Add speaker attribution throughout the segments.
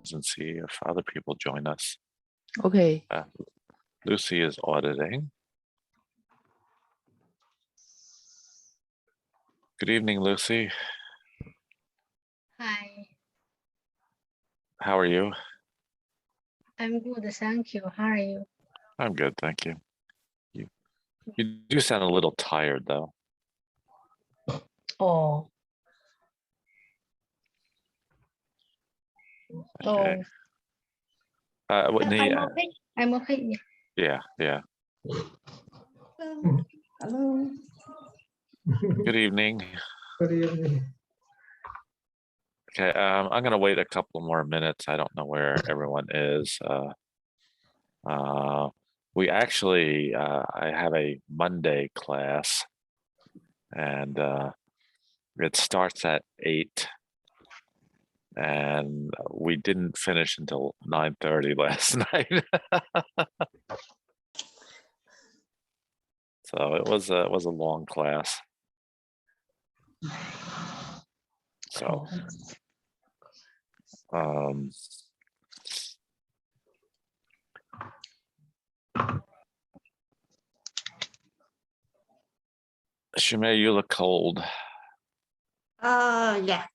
Speaker 1: rooms and see if other people join us.
Speaker 2: Okay.
Speaker 1: Lucy is auditing. Good evening, Lucy.
Speaker 3: Hi,
Speaker 1: How are you?
Speaker 3: I'm good, thank you. How are you?
Speaker 1: I'm good, thank you. You do sound a little tired, though.
Speaker 3: Oh,
Speaker 1: Okay. Whitney,
Speaker 3: I'm okay. I'm okay.
Speaker 1: yeah.
Speaker 4: Hello.
Speaker 1: Good evening.
Speaker 4: Good evening.
Speaker 1: Okay, I'm gonna wait a couple more minutes. I don't know where everyone is. We actually, I have a Monday class, and it starts at 8, and we didn't finish until 9:30 last night. So it was a long class. So Shumei, you look cold.
Speaker 5: Yeah.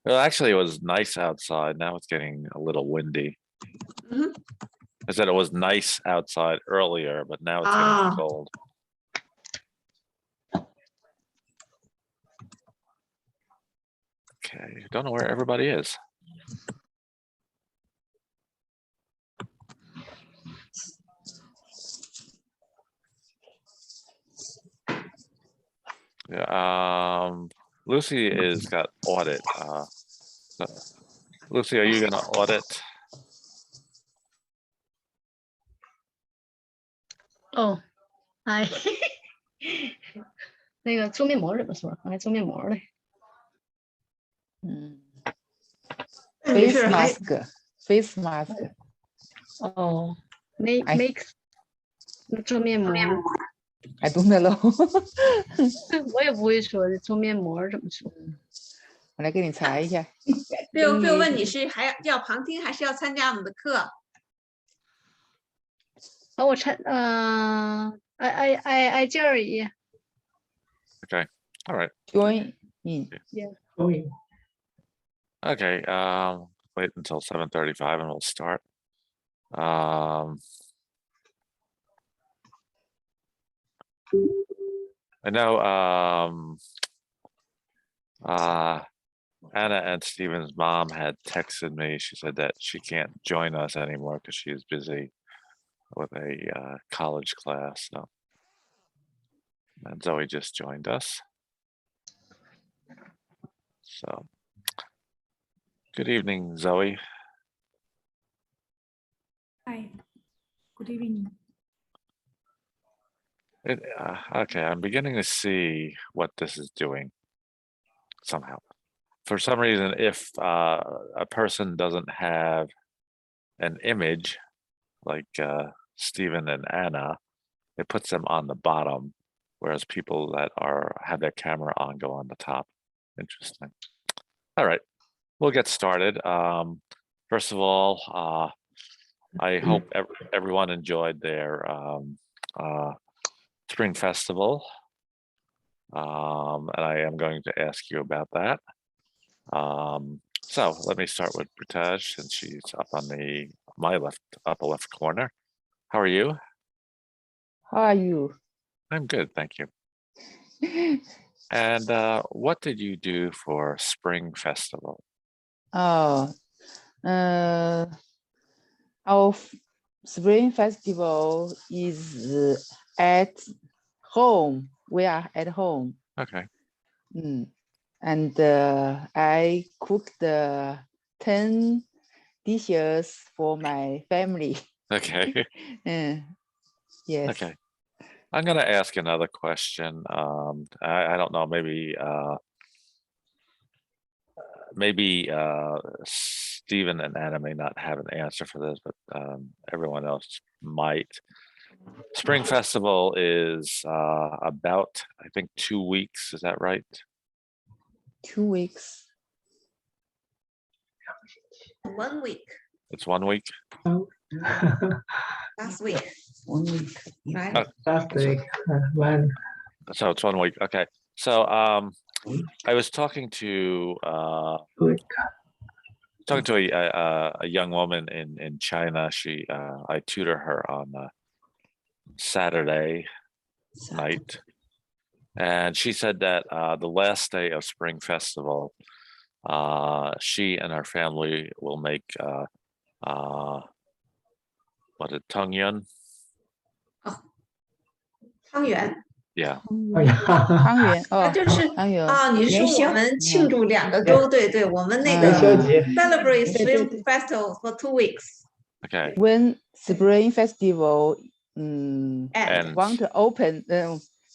Speaker 1: Well, actually, it was nice outside. Now it's getting a little windy.
Speaker 5: Mhm.
Speaker 1: I said it was nice outside earlier, but now it's getting cold. Okay, don't know where everybody is. Yeah, Lucy is got audit. Lucy, are you gonna audit?
Speaker 3: Oh, hi. 那个做面膜怎么说？我还做面膜嘞。
Speaker 2: Face mask，face mask。
Speaker 3: 哦，make 做面膜。
Speaker 2: I don't know。
Speaker 3: 我也不会说做面膜怎么说。
Speaker 2: 我来给你查一下。
Speaker 5: Bill 问你是还要旁听还是要参加我们的课？
Speaker 3: 我I Jerry.
Speaker 1: Okay, all right.
Speaker 2: Join in.
Speaker 3: Yeah.
Speaker 1: Okay, wait until 7:35 and we'll start. I know Anna and Steven's mom had texted me. She said that she can't join us anymore because she's busy with a college class. So, and Zoe just joined us. So, good evening, Zoe.
Speaker 6: Hi, good evening.
Speaker 1: Okay, I'm beginning to see what this is doing somehow. For some reason, if a person doesn't have an image like Stephen and Anna, it puts them on the bottom, whereas people that have their camera on go on the top. Interesting. All right, we'll get started. First of all, I hope everyone enjoyed their Spring Festival, and I am going to ask you about that. So let me start with Britaj, since she's up on my upper left corner. How are you?
Speaker 2: How are you?
Speaker 1: I'm good, thank you. And what did you do for Spring Festival?
Speaker 2: Oh, our Spring Festival is at home. We are at home.
Speaker 1: Okay.
Speaker 2: And I cooked 10 dishes for my family.
Speaker 1: Okay.
Speaker 2: Yes.
Speaker 1: Okay. I'm going to ask another question. I don't know, maybe Stephen and Anna may not have an answer for this, but everyone else might. Spring Festival is about, I think, 2 weeks. Is that right?
Speaker 2: 2 weeks.
Speaker 5: 1 week.
Speaker 1: It's 1 week.
Speaker 5: Last week,
Speaker 4: 1 week.
Speaker 5: right?
Speaker 4: Last week. One.
Speaker 1: So it's 1 week. Okay. So I was talking to
Speaker 4: Week.
Speaker 1: a young woman in China. I tutor her on Saturday night, and she said that the last day of Spring Festival, she and her family will make what is Tongyun?
Speaker 5: 汤圆
Speaker 1: Yeah.
Speaker 4: 哎呀，
Speaker 2: 汤圆
Speaker 5: 啊，
Speaker 2: 哦，
Speaker 5: 就是
Speaker 2: 汤圆
Speaker 5: 啊，你是
Speaker 4: 元宵
Speaker 5: 说我们庆祝2个州，对对，我们那
Speaker 4: 元
Speaker 5: 个
Speaker 4: 宵节
Speaker 5: celebrate
Speaker 2: 对对
Speaker 5: Spring
Speaker 2: 对
Speaker 5: Festival for 2 weeks
Speaker 1: Okay.
Speaker 2: When Spring Festival,
Speaker 5: and
Speaker 1: Ends.
Speaker 2: want to open,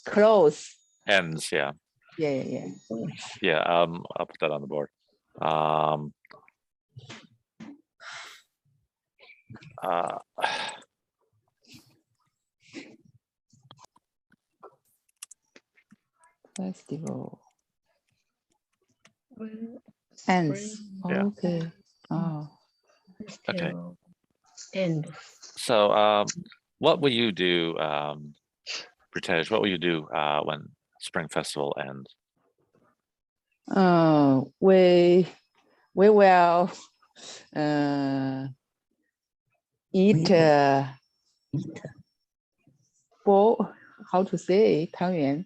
Speaker 2: close.
Speaker 1: Ends. Yeah.
Speaker 2: Yeah.
Speaker 1: Yeah. I'll put that on the board.
Speaker 2: Festival
Speaker 3: When
Speaker 2: ends.
Speaker 1: Yeah.
Speaker 2: Okay. Oh.
Speaker 1: Okay.
Speaker 3: festival ends.
Speaker 1: So what will you do, Pritesh? What will you do when Spring Festival ends?
Speaker 2: We will eat ball. How to say 汤圆?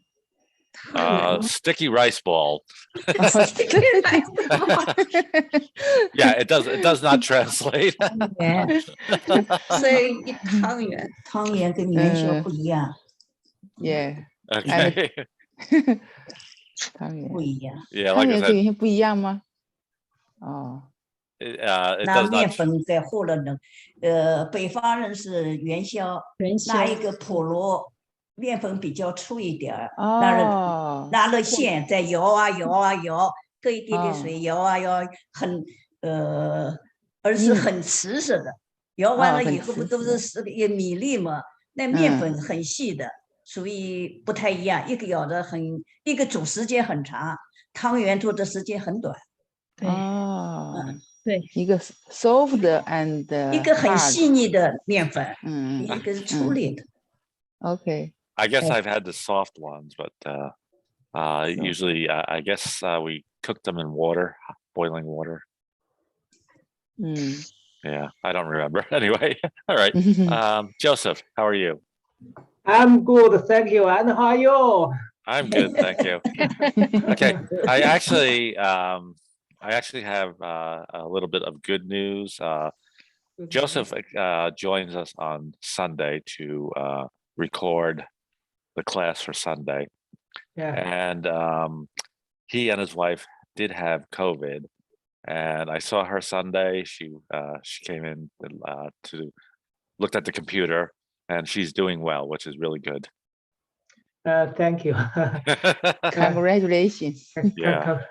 Speaker 1: Sticky rice ball.
Speaker 2: Oh,
Speaker 1: Yeah, it does not translate.
Speaker 5: 所以一汤圆
Speaker 7: 汤圆跟元宵不一样，
Speaker 2: Yeah.
Speaker 1: Okay.
Speaker 2: 汤圆
Speaker 7: 不一样。
Speaker 1: Yeah,
Speaker 2: 汤
Speaker 1: like I
Speaker 2: 圆跟
Speaker 1: said,
Speaker 2: 元宵不一样吗？哦，
Speaker 1: it
Speaker 7: 拿
Speaker 1: does
Speaker 7: 面
Speaker 1: not.
Speaker 7: 粉再和了冷，北方人是元宵，
Speaker 3: 元宵
Speaker 7: 拿一个普罗，面粉比较粗一点儿，
Speaker 2: 哦，
Speaker 7: 拿了线再摇啊摇啊摇，搁一点点水摇啊摇，很而是很瓷实的。摇完了以后不都是米粒嘛？那面粉很细的，所以不太一样。一个咬的一个煮时间很长，汤圆做的时间很短。
Speaker 3: 对
Speaker 2: 哦，
Speaker 3: 对，
Speaker 2: 一个 soft and
Speaker 7: 一个很
Speaker 2: hard
Speaker 7: 细腻的面粉，
Speaker 2: 嗯
Speaker 7: 一个是粗粒的。
Speaker 2: ，OK，
Speaker 1: I guess I've had the soft ones, but usually I guess we cook them in water, boiling water.
Speaker 2: 嗯
Speaker 1: Yeah, I don't remember. Anyway, all right. Joseph, how are you?
Speaker 4: I'm good, thank you. And how are you?
Speaker 1: I'm good, thank you. Okay, I actually have a little bit of good news. Joseph joins us on Sunday to record the class for Sunday,
Speaker 4: Yeah.
Speaker 1: and he and his wife did have COVID, and I saw her Sunday. She came in to looked at the computer, and she's doing well, which is really good.
Speaker 4: Thank you.
Speaker 2: Congratulations.
Speaker 1: Yeah.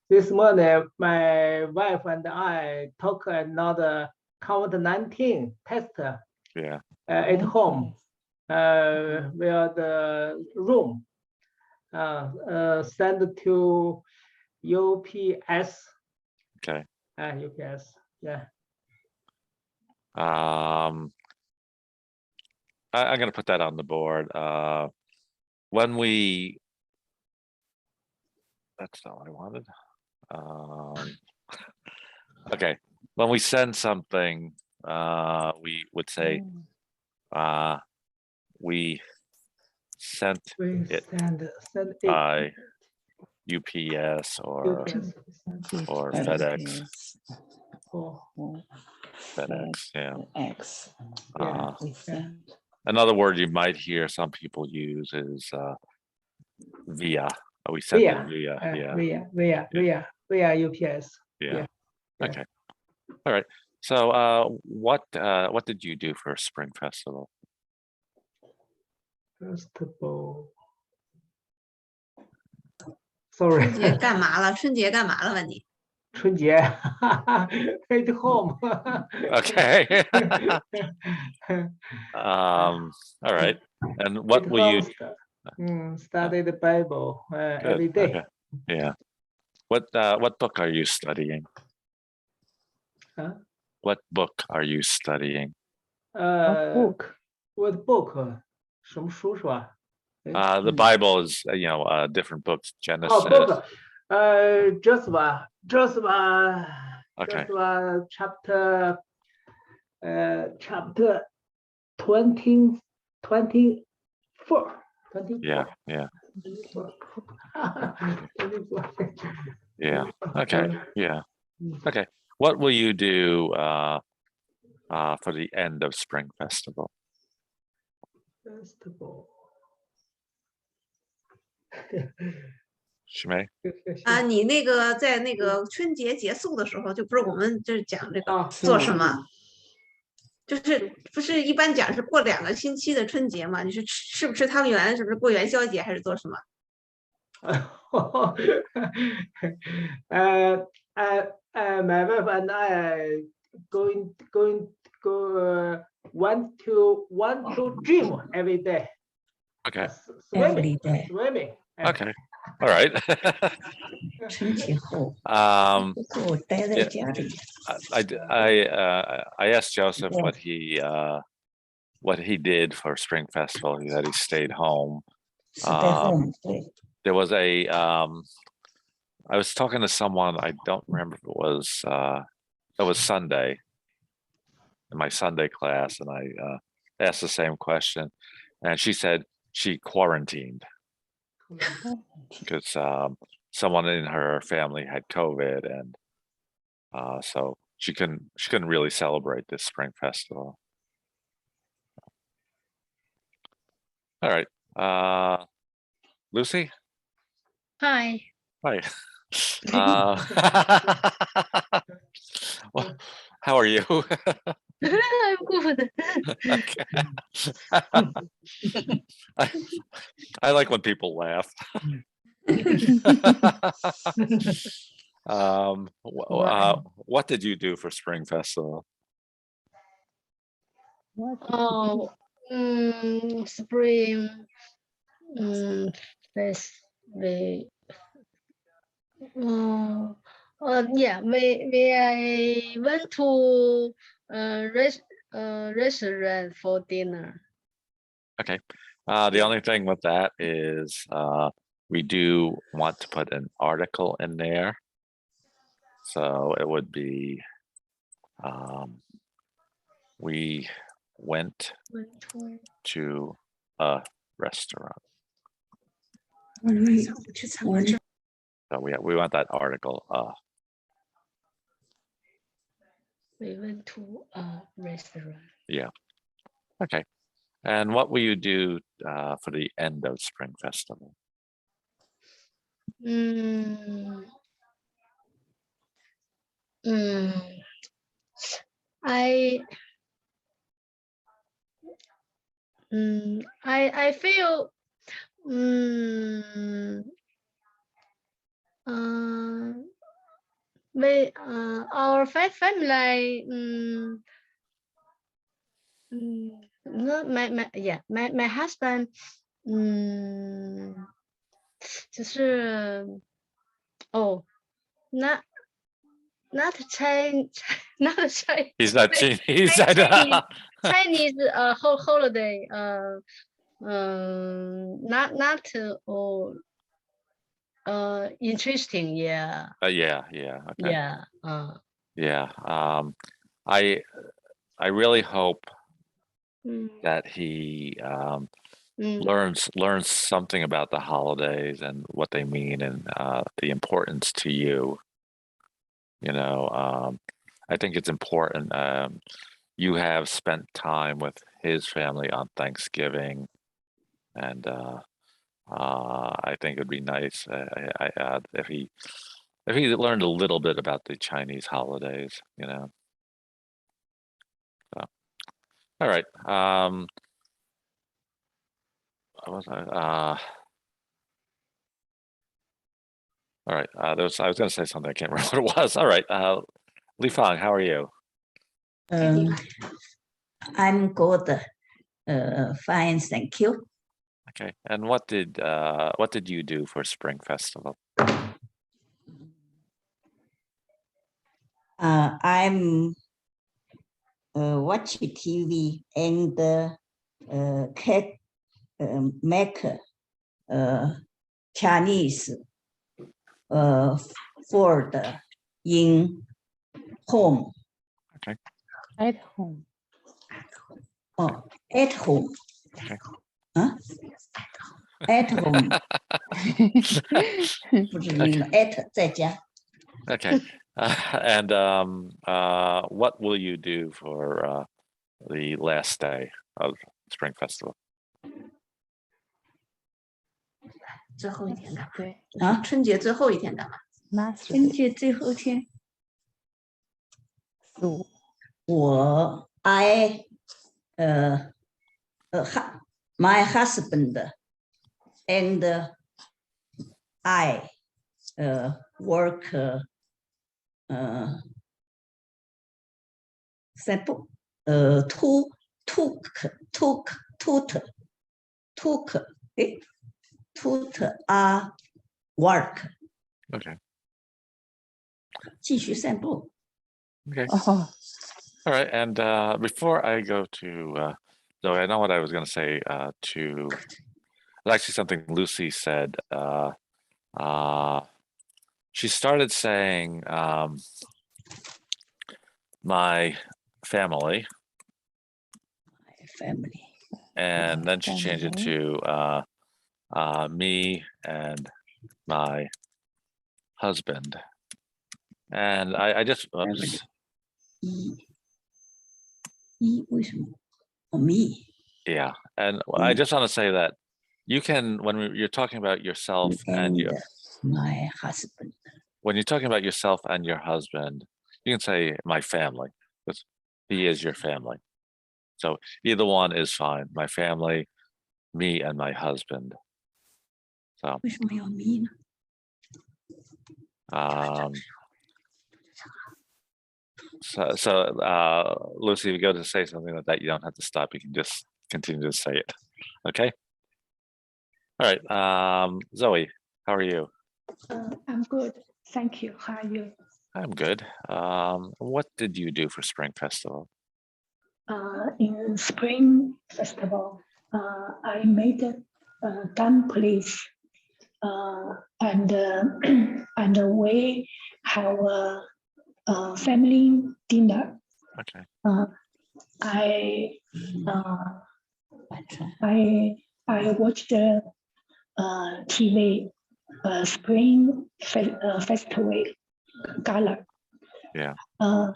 Speaker 4: This morning, my wife and I took another COVID-19 test
Speaker 1: Yeah.
Speaker 4: at home, where the room sent to UPS.
Speaker 1: Okay.
Speaker 4: UPS, yeah.
Speaker 1: I'm going to put that on the board. That's not what I wanted. Okay, when we send something, we would say we sent
Speaker 4: We
Speaker 1: it
Speaker 4: send it
Speaker 1: by UPS or
Speaker 4: UPS.
Speaker 1: FedEx.
Speaker 4: Oh,
Speaker 1: FedEx, yeah.
Speaker 2: X.
Speaker 4: yeah.
Speaker 2: We send.
Speaker 1: Another word you might hear some people use is via. We sent it
Speaker 4: Via UPS.
Speaker 1: Yeah.
Speaker 4: Yeah.
Speaker 1: Okay. All right. So what did you do for Spring Festival?
Speaker 4: First of all, sorry.
Speaker 5: 春节干嘛了？春节干嘛了吧你？
Speaker 4: 春节 at home.
Speaker 1: Okay. All right. And what
Speaker 4: At
Speaker 1: will you
Speaker 4: home, study the Bible every
Speaker 1: Good.
Speaker 4: day.
Speaker 1: Okay. Yeah. What book are you studying? What book are you studying?
Speaker 2: book.
Speaker 4: What book? 什么书是吧？
Speaker 1: The Bible is, different books, Genesis.
Speaker 4: Oh, book. Joshua,
Speaker 1: Okay.
Speaker 4: Joshua chapter 20, 24. 24.
Speaker 1: Yeah.
Speaker 4: 24.
Speaker 1: Yeah. Okay. Yeah. Okay. What will you do for the end of Spring Festival?
Speaker 4: Festival.
Speaker 1: 许梅？
Speaker 5: 啊，你那个在那个春节结束的时候，就不是我们这讲这个
Speaker 4: 啊
Speaker 5: 做什么，就是不是一般讲是过2个星期的春节嘛？你是吃不吃汤圆？是不是过元宵节还是做什么？My
Speaker 4: wife and I want to gym every day.
Speaker 1: Okay.
Speaker 7: Every day.
Speaker 4: Swimming.
Speaker 1: Okay. All right.
Speaker 7: 春节后
Speaker 1: um,
Speaker 7: 我待在家里。
Speaker 1: I asked Joseph what he did for Spring Festival. He said he stayed home.
Speaker 7: Stay home. 对。
Speaker 1: There was I was talking to someone, I don't remember if it was Sunday in my Sunday class, and I asked the same question, and she said she quarantined because someone in her family had COVID, and so she couldn't really celebrate this Spring Festival. All right, Lucy.
Speaker 3: Hi.
Speaker 1: Hi. Well, how are you?
Speaker 3: I'm good.
Speaker 1: Okay. I like when people laugh. What did you do for Spring Festival?
Speaker 3: Oh, spring festival. Yeah, I went to restaurant for dinner.
Speaker 1: Okay. The only thing with that is we do want to put an article in there. So it would be we went to a restaurant. So we want that article.
Speaker 3: We went to a restaurant.
Speaker 1: Yeah. Okay. And what will you do for the end of Spring Festival?
Speaker 3: I feel our family my husband 就是not Chinese
Speaker 1: He's not Chinese.
Speaker 3: Chinese holiday not interesting. Yeah.
Speaker 1: Yeah. Okay.
Speaker 3: Yeah.
Speaker 1: I really hope that he learns something about the holidays and what they mean and the importance to you. I think it's important. You have spent time with his family on Thanksgiving, and I think it'd be nice if he learned a little bit about the Chinese holidays. So, all right. All right. I was going to say something. I can't remember what it was. All right. Li Fang, how are you?
Speaker 7: I'm good. Fine, thank you.
Speaker 1: Okay. And what did you do for Spring Festival?
Speaker 7: I'm watching TV and make Chinese food in home.
Speaker 2: at home.
Speaker 7: Oh, at home.
Speaker 1: Okay.
Speaker 7: Huh? At home. 不是那个 at 在家。
Speaker 1: Okay. And what will you do for the last day of Spring Festival?
Speaker 5: 最后一天干嘛？
Speaker 2: 对
Speaker 7: 啊
Speaker 5: 春节最后一天干嘛？
Speaker 2: ，last
Speaker 6: 春
Speaker 2: day
Speaker 6: 节最后天，
Speaker 2: 4、my
Speaker 7: husband and I work took our work.
Speaker 1: Okay.
Speaker 7: 继续散步。
Speaker 1: Okay.
Speaker 2: Oh,
Speaker 1: All right. And before I go to Zoe, I know what I was going to say to. It's actually something Lucy said. She started saying my family,
Speaker 7: Family.
Speaker 1: and then she changed it
Speaker 2: family.
Speaker 1: to me and my husband. And I just, oops,
Speaker 7: 为什么？哦，me.
Speaker 1: yeah. And I just want to say that you can, when you're talking about yourself and your,
Speaker 7: my husband.
Speaker 1: when you're talking about yourself and your husband, you can say my family, because he is your family. So either one is fine. My family, me and my husband. So
Speaker 7: 为什么要 me 呢？
Speaker 1: Lucy, if you go to say something like that, you don't have to stop. You can just continue to say it. Okay. All right. Zoe, how are you?
Speaker 6: I'm good. Thank you. How are you?
Speaker 1: I'm good. What did you do for Spring Festival?
Speaker 6: In Spring Festival, I made dumplings, and and we have a family dinner.
Speaker 1: Okay.
Speaker 6: I
Speaker 7: 晚餐。
Speaker 6: I watched TV Spring Festival Gala.
Speaker 1: Yeah.
Speaker 6: And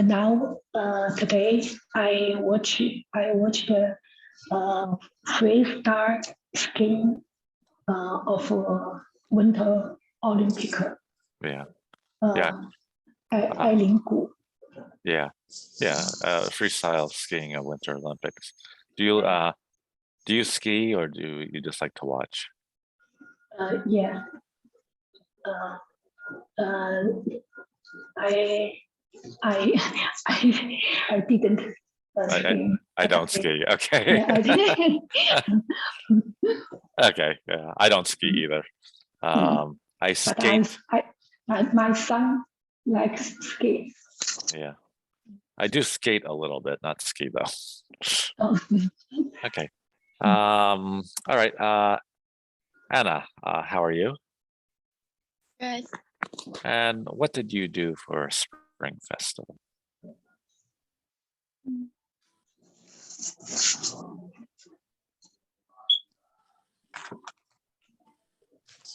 Speaker 6: now today I watched freestyle skiing of Winter Olympic.
Speaker 1: Yeah.
Speaker 6: 爱林谷
Speaker 1: Yeah. Freestyle skiing at Winter Olympics. Do you ski or do you just like to watch?
Speaker 6: Yeah. I didn't ski.
Speaker 1: I don't ski. Okay.
Speaker 6: Yeah, I didn't.
Speaker 1: Okay. Yeah. I don't ski either. I
Speaker 6: But
Speaker 1: skate.
Speaker 6: my son likes ski.
Speaker 1: Yeah. I do skate a little bit, not ski though.
Speaker 6: Oh,
Speaker 1: Okay. All right. Anna, how are you?
Speaker 3: Good.
Speaker 1: And what did you do for Spring Festival?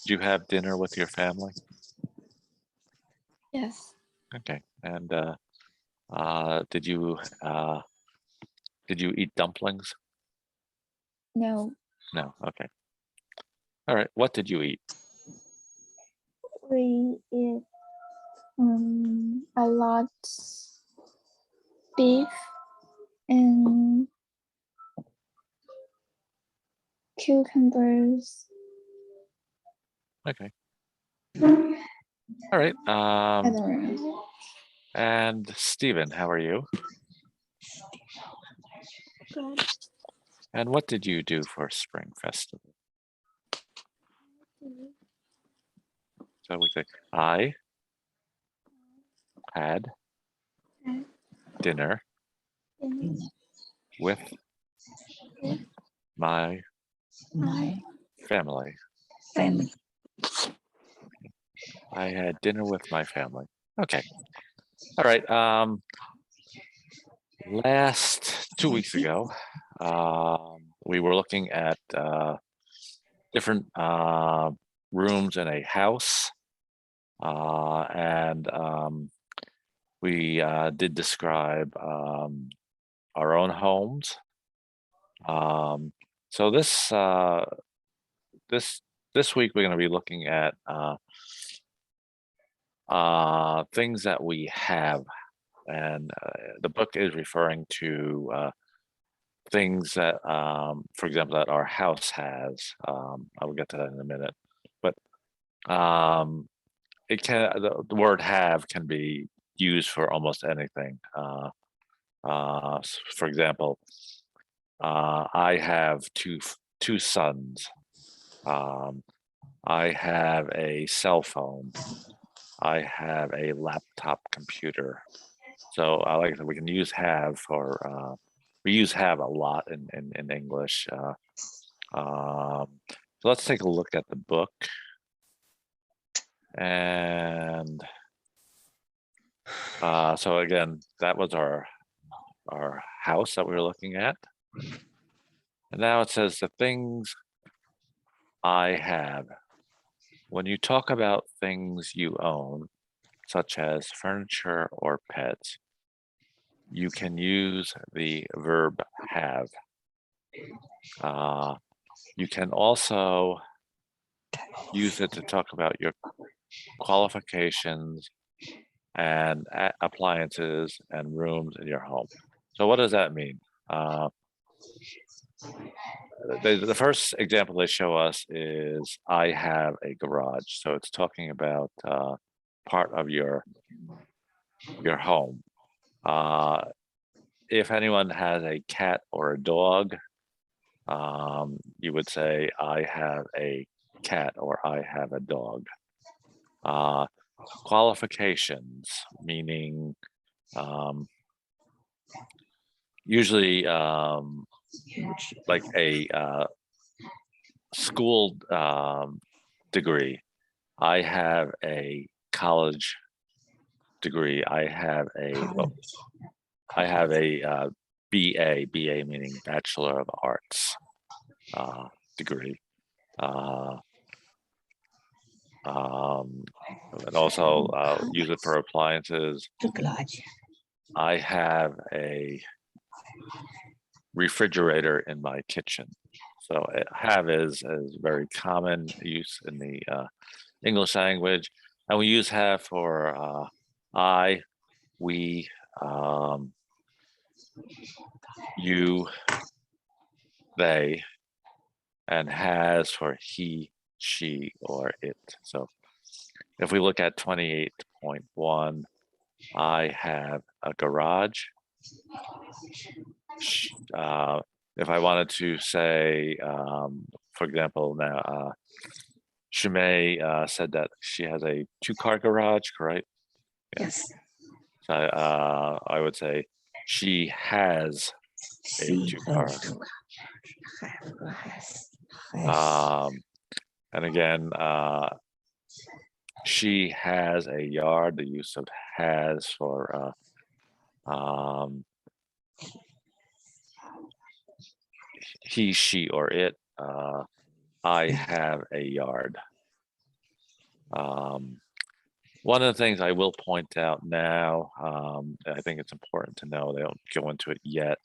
Speaker 1: Did you have dinner with your family?
Speaker 3: Yes.
Speaker 1: Okay. And did you eat dumplings?
Speaker 3: No.
Speaker 1: No. Okay. All right. What did you eat?
Speaker 3: We eat a lot beef and cucumbers.
Speaker 1: Okay. All right.
Speaker 3: I don't remember.
Speaker 1: And Stephen, how are you?
Speaker 3: Good.
Speaker 1: And what did you do for Spring Festival? So we say, I had dinner with my
Speaker 6: My
Speaker 1: family.
Speaker 6: family.
Speaker 1: I had dinner with my family. Okay. All right. Last 2 weeks ago, we were looking at different rooms in a house, and we did describe our own homes. So this week we're going to be looking at things that we have, and the book is referring to things that, for example, that our house has. I will get to that in a minute, but it can, the word have can be used for almost anything. For example, I have two sons. I have a cell phone. I have a laptop computer. So I like that we can use have for, we use have a lot in English. So let's take a look at the book. And so again, that was our house that we were looking at. And now it says the things I have. When you talk about things you own, such as furniture or pets, you can use the verb have. You can also use it to talk about your qualifications and appliances and rooms in your home. So what does that mean? The first example they show us is I have a garage. So it's talking about part of your home. If anyone has a cat or a dog, you would say I have a cat or I have a dog. Qualifications, meaning usually like a school degree. I have a college degree. I have a BA meaning Bachelor of Arts degree. And also use it for appliances. I have a refrigerator in my kitchen. So have is very common use in the English language, and we use have for I, we, you, they, and has for he, she, or it. So if we look at 28.1, I have a garage. If I wanted to say, for example, now Shumei said that she has a 2-car garage, correct? Yeah.
Speaker 7: Yes.
Speaker 1: So I would say she has a 2-car. And again, she has a yard. The use of has for he, she, or it. I have a yard. One of the things I will point out now, I think it's important to know, they don't go into it yet.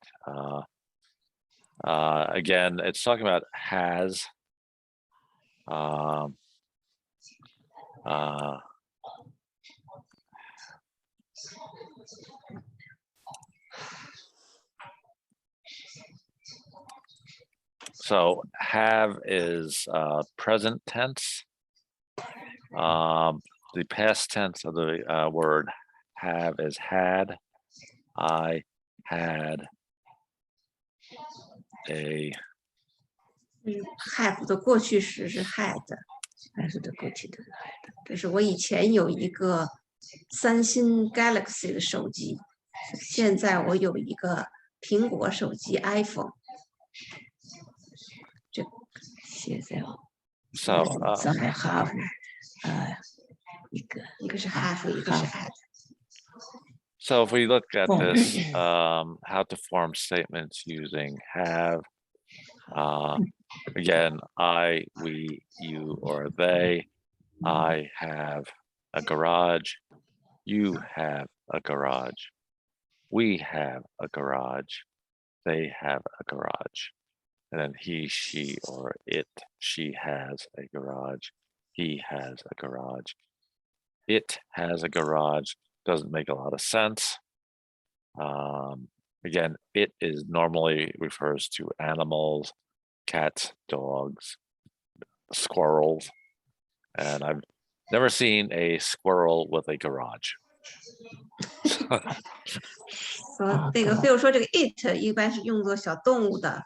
Speaker 1: Again, it's talking about has. So have is present tense. The past tense of the word have is had. I had a
Speaker 5: have 的过去时是 had，还是的过去的 had，就是我以前有一个三星 Galaxy 的手机，现在我有一个苹果手机 iPhone。
Speaker 6: 写在
Speaker 1: So
Speaker 6: 上面 have
Speaker 5: 一个是 have，一个是 at。
Speaker 1: So if we look at
Speaker 6: Oh.
Speaker 1: this, how to form statements using have, again, I, we, you, or they. I have a garage. You have a garage. We have a garage. They have a garage. And then he, she, or it, she has a garage. He has a garage. It has a garage. Doesn't make a lot of sense. Again, it is normally refers to animals, cats, dogs, squirrels, and I've never seen a squirrel with a garage.
Speaker 5: 说那个，比如说这个 it 一般是用作小动物的，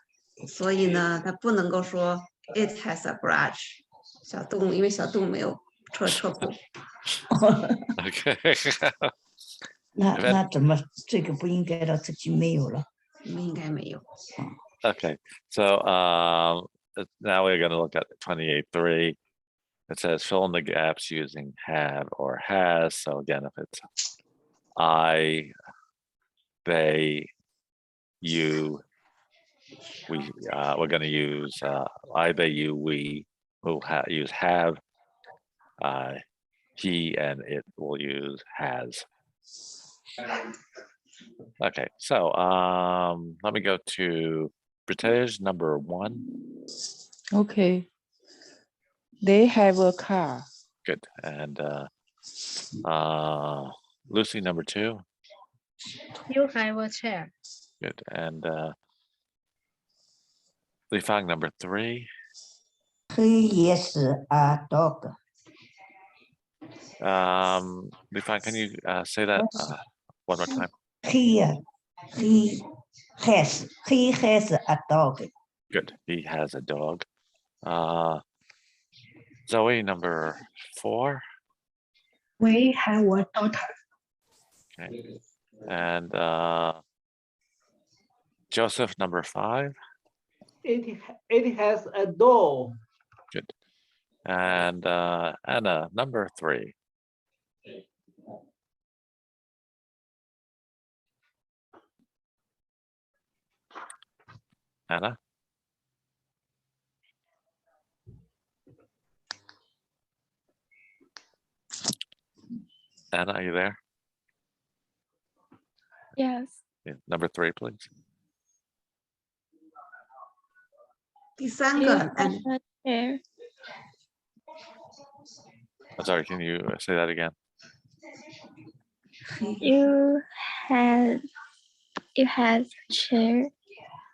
Speaker 5: 所以呢，它不能够说 it has a garage。小动物，因为小动物没有车库。
Speaker 1: Okay.
Speaker 6: 那怎么这个不应该了？自己没有了。
Speaker 5: 应该没有。
Speaker 1: Okay. So now we're going to look at 28.3. It says fill in the gaps using have or has. So again, if it's I, they, you, we're going to use I, they, you, we will use have. He and it will use has. Okay, so let me go to British number 1.
Speaker 2: Okay. They have a car.
Speaker 1: Good. And Lucy number 2.
Speaker 3: You have a chair.
Speaker 1: Good. And Li Fang number 3.
Speaker 7: He is a dog.
Speaker 1: Li Fang, can you say that one more time?
Speaker 7: He has a dog.
Speaker 1: Good. He has a dog. Zoe number 4.
Speaker 3: We have a daughter.
Speaker 1: Okay. And Joseph number 5.
Speaker 4: It has a door.
Speaker 1: Good. And Anna number 3. Anna. Anna, are you there?
Speaker 8: Yes.
Speaker 1: Yeah, number 3, please.
Speaker 5: 第三
Speaker 8: You
Speaker 5: 个，
Speaker 8: have a chair.
Speaker 1: I'm sorry, can you say that again?
Speaker 8: You have chair.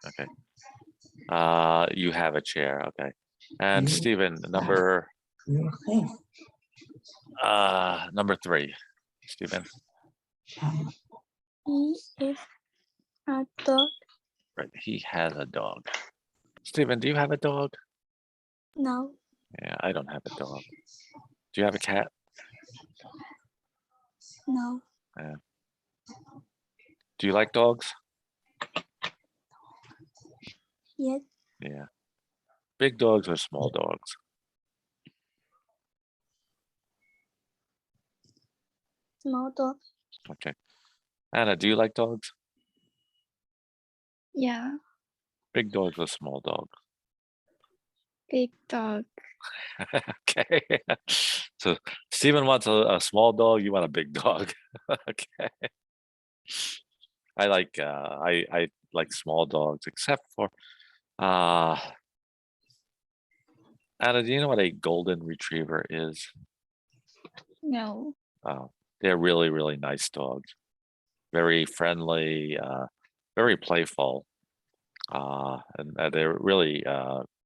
Speaker 1: Okay. You have a chair. Okay. And
Speaker 7: You
Speaker 1: Stephen, number
Speaker 7: You have
Speaker 1: number 3. Stephen.
Speaker 8: He is a dog.
Speaker 1: Right. He has a dog. Stephen, do you have a dog?
Speaker 8: No.
Speaker 1: Yeah, I don't have a dog. Do you have a cat?
Speaker 8: No.
Speaker 1: Do you like dogs?
Speaker 8: Yes.
Speaker 1: Yeah. Big dogs or small dogs?
Speaker 8: Small dog.
Speaker 1: Okay. Anna, do you like dogs?
Speaker 8: Yeah.
Speaker 1: Big dogs or small dogs?
Speaker 8: Big dog.
Speaker 1: Okay. So Stephen wants a small dog, you want a big dog. Okay. I like I like small dogs, except for Anna, do you know what a golden retriever is?
Speaker 8: No.
Speaker 1: They're really, really nice dogs. Very friendly, very playful. And they're really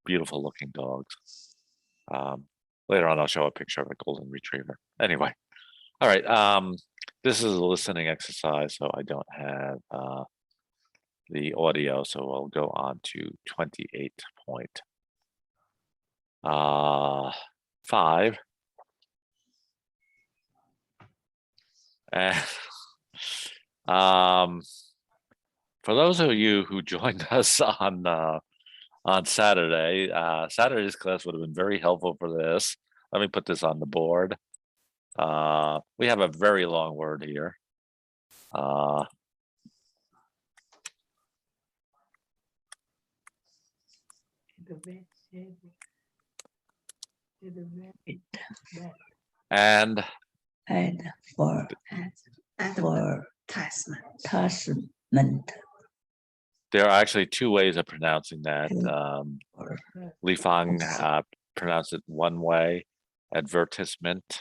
Speaker 1: beautiful looking dogs. Later on, I'll show a picture of a golden retriever. Anyway, all right. This is a listening exercise, so I don't have the audio, so we'll go on to 28.5. And for those of you who joined us on Saturday, Saturday's class would have been very helpful for this. Let me put this on the board. We have a very long word here. And
Speaker 6: for
Speaker 5: advertisement.
Speaker 1: there are actually two ways of pronouncing that. Li Fang pronounced it one way, advertisement,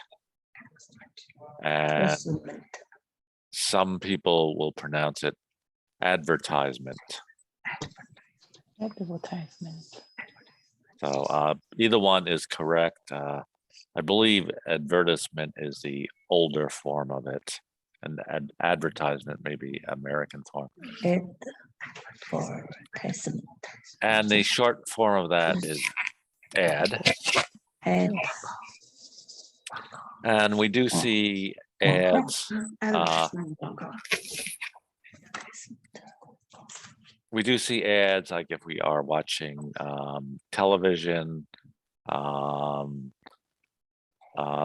Speaker 1: and some people will pronounce it advertisement.
Speaker 2: Advertisement.
Speaker 1: So either one is correct. I believe advertisement is the older form of it, and advertisement may be American form.
Speaker 6: advertisement.
Speaker 1: And the short form of that is ad. And we do see ads. We do see ads like if we are watching television.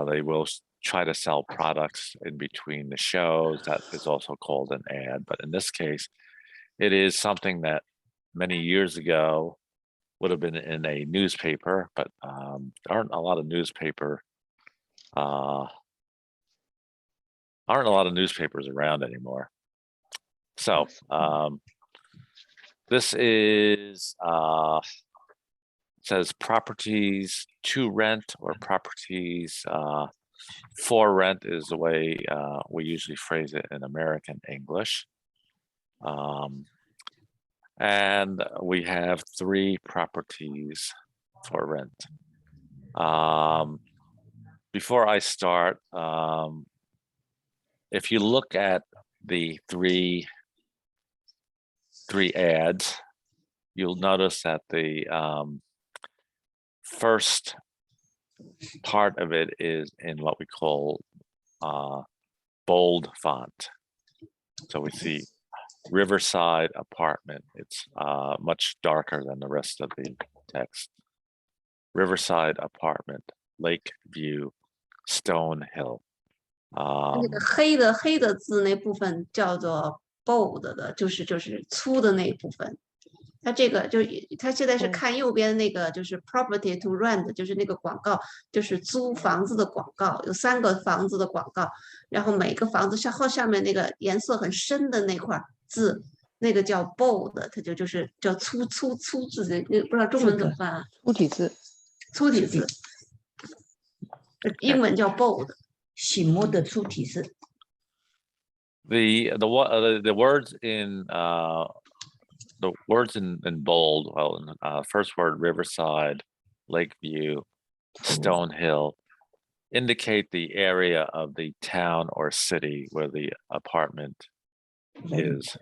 Speaker 1: They will try to sell products in between the shows. That is also called an ad. But in this case, it is something that many years ago would have been in a newspaper, but there aren't a lot of newspapers around anymore. So this is says properties to rent or properties for rent is the way we usually phrase it in American English. And we have 3 properties for rent. Before I start, if you look at the three ads, you'll notice that the first part of it is in what we call bold font. So we see Riverside apartment. It's much darker than the rest of the text. Riverside apartment, Lakeview, Stone Hill.
Speaker 5: 那个黑的字那部分叫做 bold 的，就是粗的那一部分。它这个它现在是看右边那个，就是 property to rent， 就是那个广告，就是租房子的广告，有3个房子的广告，然后每个房子下面那个颜色很深的那块字，那个叫 bold， 它就是叫粗字的，不知道中文怎么办啊？
Speaker 2: 粗体字，
Speaker 5: 英文叫 bold。
Speaker 7: 醒目的粗体字。
Speaker 1: The words in bold, well, first word Riverside, Lakeview, Stone Hill, indicate the area of the town or city where the apartment is.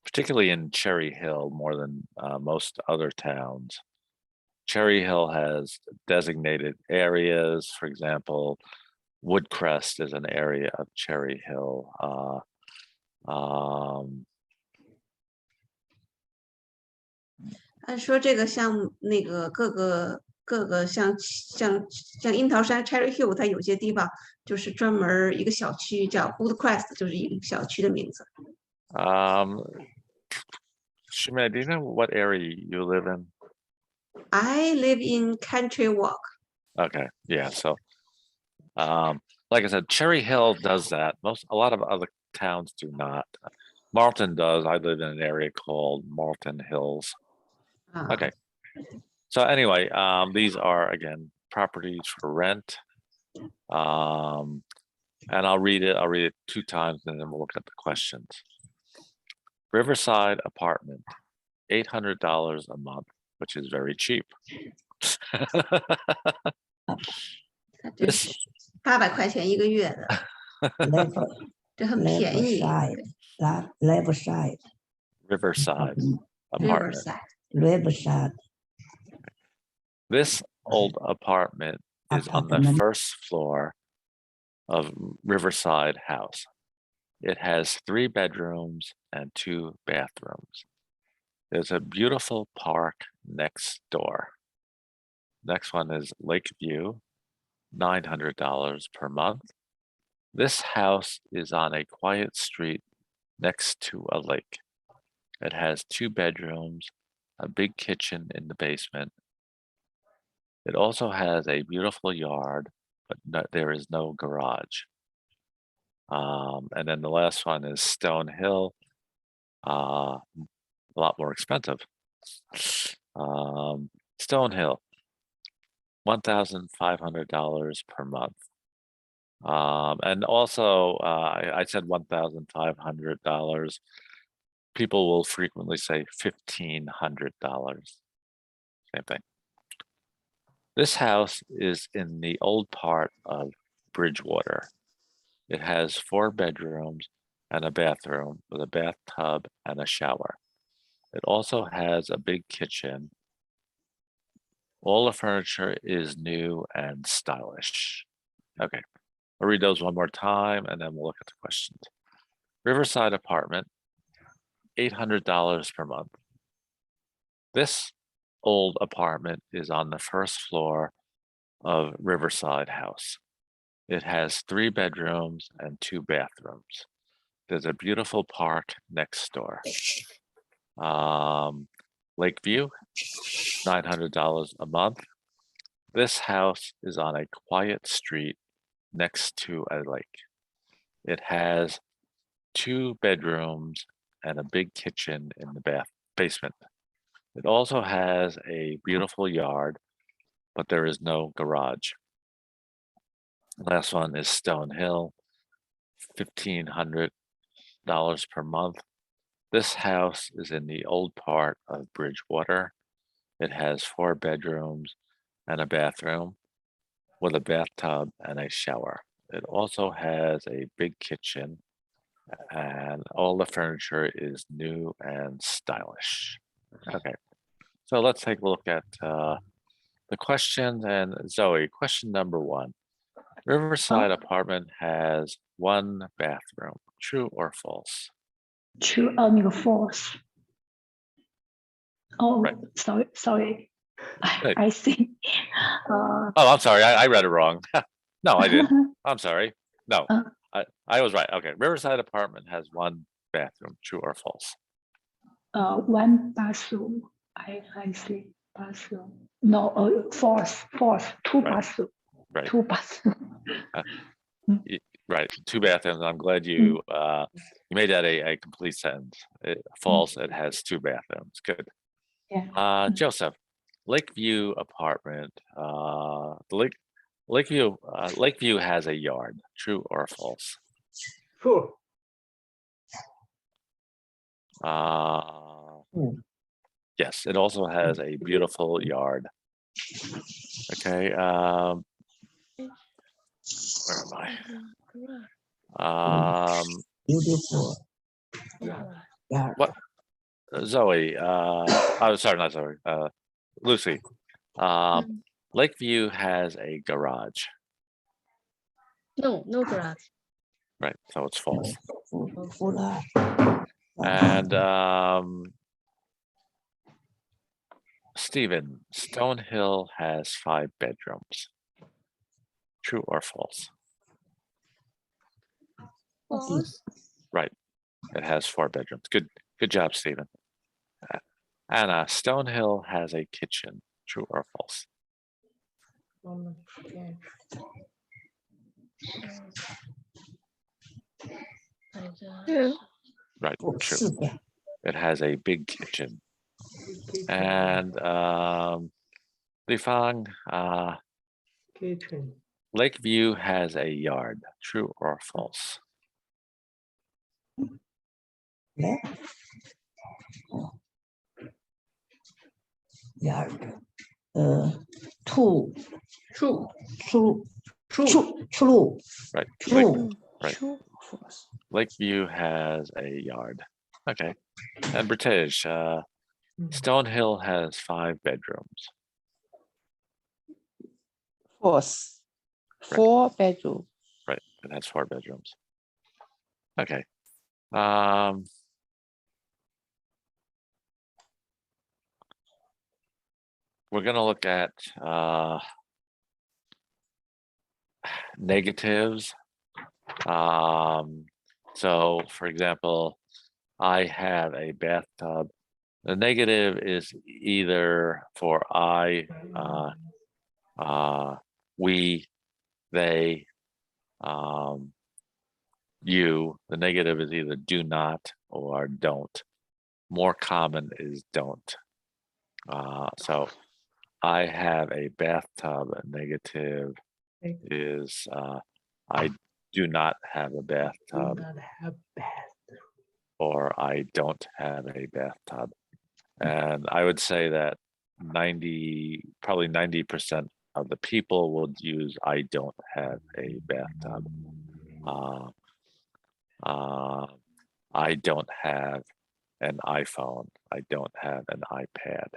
Speaker 1: Particularly in Cherry Hill, more than most other towns, Cherry Hill has designated areas. For example, Woodcrest is an area of Cherry Hill.
Speaker 5: 按说这个像那个各个像樱桃山 Cherry Hill， 它有些地方就是专门一个小区叫 Woodcrest， 就是一个小区的名字。
Speaker 1: Shimei, do you know what area you live in?
Speaker 5: I live in Country Walk.
Speaker 1: Okay, yeah. So, like I said, Cherry Hill does that. A lot of other towns do not. Marlton does. I live in an area called Marlton Hills. Okay. So anyway, these are again properties for rent. And I'll read it 2 times and then we'll look at the questions. Riverside apartment, $800 a month, which is very cheap.
Speaker 5: 800块钱1个月的，这很便宜。
Speaker 6: Riverside
Speaker 1: apartment.
Speaker 6: Riverside.
Speaker 1: This old apartment is on the first floor of Riverside House. It has 3 bedrooms and 2 bathrooms. There's a beautiful park next door. Next one is Lakeview, $900 per month. This house is on a quiet street next to a lake. It has 2 bedrooms, a big kitchen in the basement. It also has a beautiful yard, but there is no garage. And then the last one is Stone Hill, a lot more expensive. Stone Hill, $1,500 per month. And also, I said $1,500. People will frequently say $1,500. Same thing. This house is in the old part of Bridgewater. It has 4 bedrooms and a bathroom with a bathtub and a shower. It also has a big kitchen. All the furniture is new and stylish. Okay, I'll read those one more time and then we'll look at the questions. Riverside apartment, $800 per month. This old apartment is on the first floor of Riverside House. It has 3 bedrooms and 2 bathrooms. There's a beautiful park next door. Lakeview, $900 a month. This house is on a quiet street next to a lake. It has 2 bedrooms and a big kitchen in the basement. It also has a beautiful yard, but there is no garage. Last one is Stone Hill, $1,500 per month. This house is in the old part of Bridgewater. It has 4 bedrooms and a bathroom with a bathtub and a shower. It also has a big kitchen and all the furniture is new and stylish. Okay, so let's take a look at the questions. And Zoe, question number 1. Riverside apartment has 1 bathroom. True or false?
Speaker 9: True. 那个 false. Oh,
Speaker 1: right.
Speaker 9: Sorry.
Speaker 1: Right.
Speaker 9: I see.
Speaker 1: Oh, I'm sorry. I read it wrong. No, I didn't. I'm sorry. No, I was right. Okay. Riverside apartment has 1 bathroom. True or false?
Speaker 9: 1 bathroom. I see. Bathroom. No, false. 2 bathroom.
Speaker 1: Right.
Speaker 9: 2 bathroom.
Speaker 1: Right. 2 bathrooms. I'm glad you you made that a complete sentence. False. It has 2 bathrooms. Good.
Speaker 9: Yeah.
Speaker 1: Joseph, Lakeview apartment. The Lakeview has a yard. True or false?
Speaker 4: True.
Speaker 1: Yes, it also has a beautiful yard. Okay. Where am I?
Speaker 6: Beautiful. Yeah.
Speaker 1: What? Zoe, oh, sorry, not Zoe. Lucy. Lakeview has a garage.
Speaker 3: No garage.
Speaker 1: Right, so it's false.
Speaker 6: Full.
Speaker 1: And Stephen, Stonehill has 5 bedrooms. True or false?
Speaker 8: False.
Speaker 1: Right, it has 4 bedrooms. Good job, Stephen. Anna, Stonehill has a kitchen. True or false?
Speaker 8: True.
Speaker 1: Right, true. It has a big kitchen. And Lifang,
Speaker 4: Kitchen.
Speaker 1: Lakeview has a yard. True or false?
Speaker 6: Yeah. Yard. True.
Speaker 1: Right.
Speaker 6: True.
Speaker 1: Right. Lakeview has a yard. Okay. And British, Stonehill has 5 bedrooms.
Speaker 2: House. 4 bedroom.
Speaker 1: Right, it has 4 bedrooms. Okay. We're going to look at negatives. So, for example, I have a bathtub. The negative is either for I, we, they, you. The negative is either do not or don't. More common is don't. So I have a bathtub. A negative is I do not have a bathtub. Or I don't have a bathtub. And I would say that probably 90% of the people would use I don't have a bathtub. I don't have an iPhone. I don't have an iPad.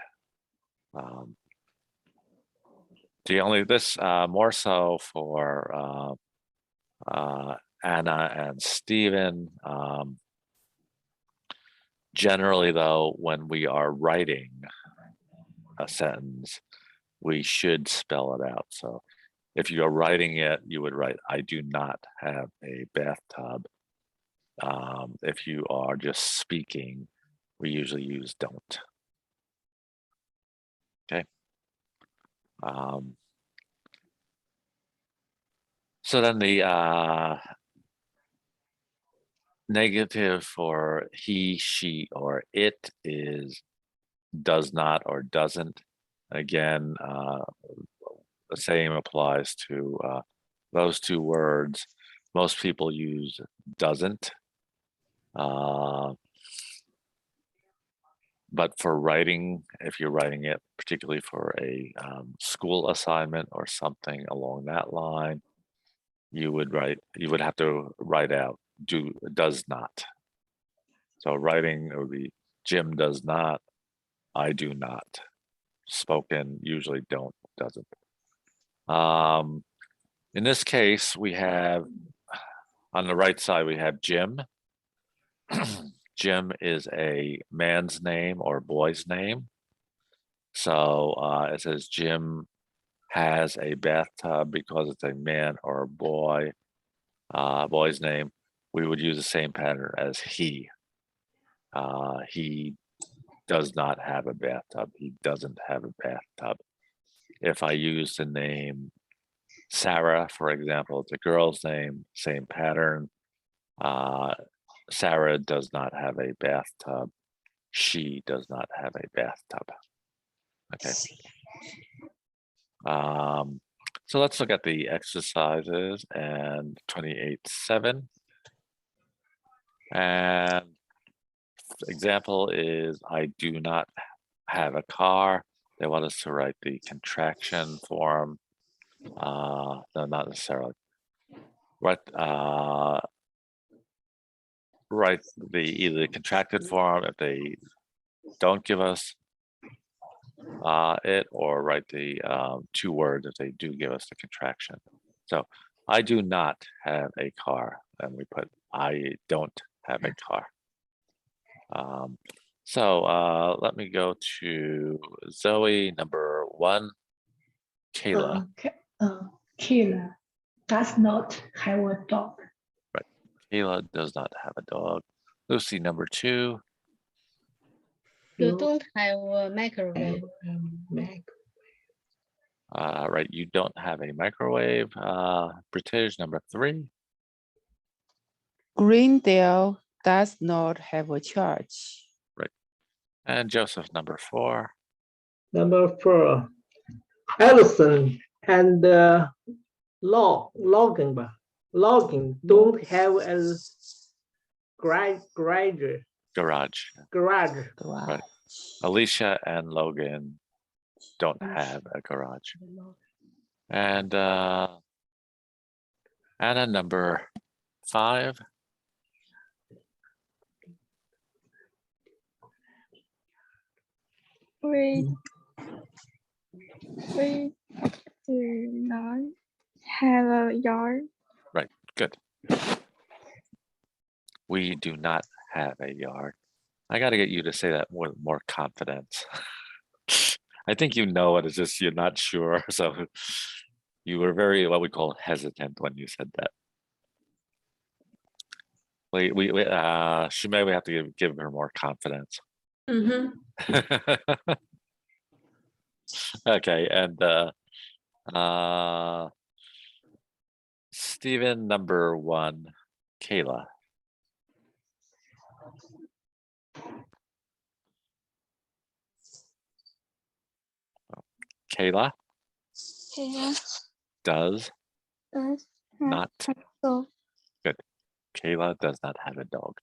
Speaker 1: This more so for Anna and Stephen. Generally, though, when we are writing a sentence, we should spell it out. So if you're writing it, you would write, I do not have a bathtub. If you are just speaking, we usually use don't. Okay. So then the negative for he, she, or it is does not or doesn't. Again, the same applies to those 2 words. Most people use doesn't. But for writing, if you're writing it, particularly for a school assignment or something along that line, you would have to write out does not. So writing, it would be Jim does not, I do not. Spoken, usually don't, doesn't. In this case, we have, on the right side, we have Jim. Jim is a man's name or boy's name. So it says Jim has a bathtub because it's a man or a boy, boy's name. We would use the same pattern as he. He does not have a bathtub. He doesn't have a bathtub. If I use the name Sarah, for example, it's a girl's name, same pattern. Sarah does not have a bathtub. She does not have a bathtub. Okay. So let's look at the exercises and 28.7. And example is I do not have a car. They want us to write the contraction form. No, not necessarily. Write either the contracted form if they don't give us it, or write the 2 words if they do give us the contraction. So I do not have a car, and we put I don't have a car. So let me go to Zoe, number 1. Kayla.
Speaker 9: Kayla does not have a dog.
Speaker 1: Right. Kayla does not have a dog. Lucy, number 2.
Speaker 3: You don't have a microwave.
Speaker 1: Right, you don't have a microwave. British, number 3.
Speaker 2: Greendale does not have a church.
Speaker 1: Right. And Joseph, number 4.
Speaker 4: Number 4. Allison and Logan don't have a garage.
Speaker 1: Right. Alicia and Logan don't have a garage. And Anna, number 5.
Speaker 8: We do not have a yard.
Speaker 1: Right, good. We do not have a yard. I got to get you to say that with more confidence. I think you know it, it's just you're not sure. So you were very, what we call hesitant when you said that. Shumei, we have to give her more confidence. Okay, and Stephen, number 1, Kayla. Kayla
Speaker 8: Yeah.
Speaker 1: does
Speaker 8: Does
Speaker 1: not.
Speaker 8: so.
Speaker 1: Good. Kayla does not have a dog.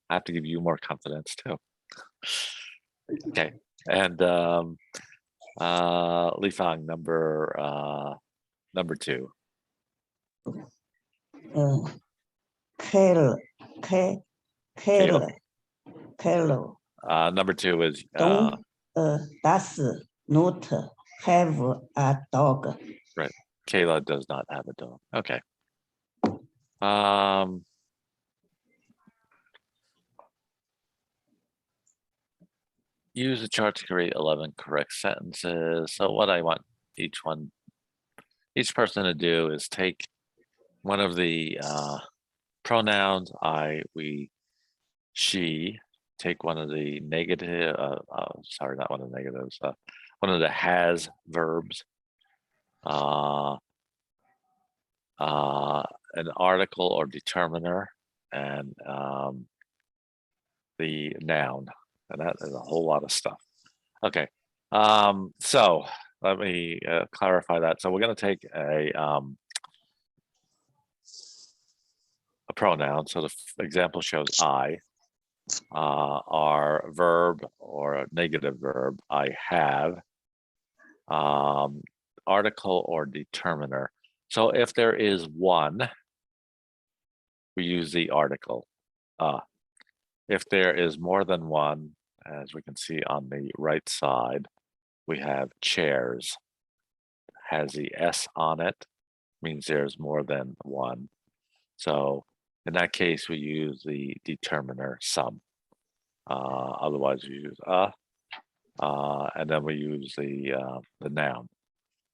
Speaker 1: I have to give you more confidence too. Okay, and Li Fang, number 2.
Speaker 6: Carol.
Speaker 1: Number 2 is
Speaker 6: Don't does not have a dog.
Speaker 1: right. Kayla does not have a dog. Okay. Use the chart to create 11 correct sentences. So what I want each person to do is take one of the pronouns, I, we, she, take one of the negative, sorry, not one of the negatives, one of the has verbs, an article or determiner, and the noun. And that is a whole lot of stuff. Okay, so let me clarify that. So we're going to take a pronoun. So the example shows I. Our verb or a negative verb, I have, article or determiner. So if there is one, we use the article. If there is more than one, as we can see on the right side, we have chairs. Has the S on it, means there's more than one. So in that case, we use the determiner some. Otherwise, we use and then we use the noun.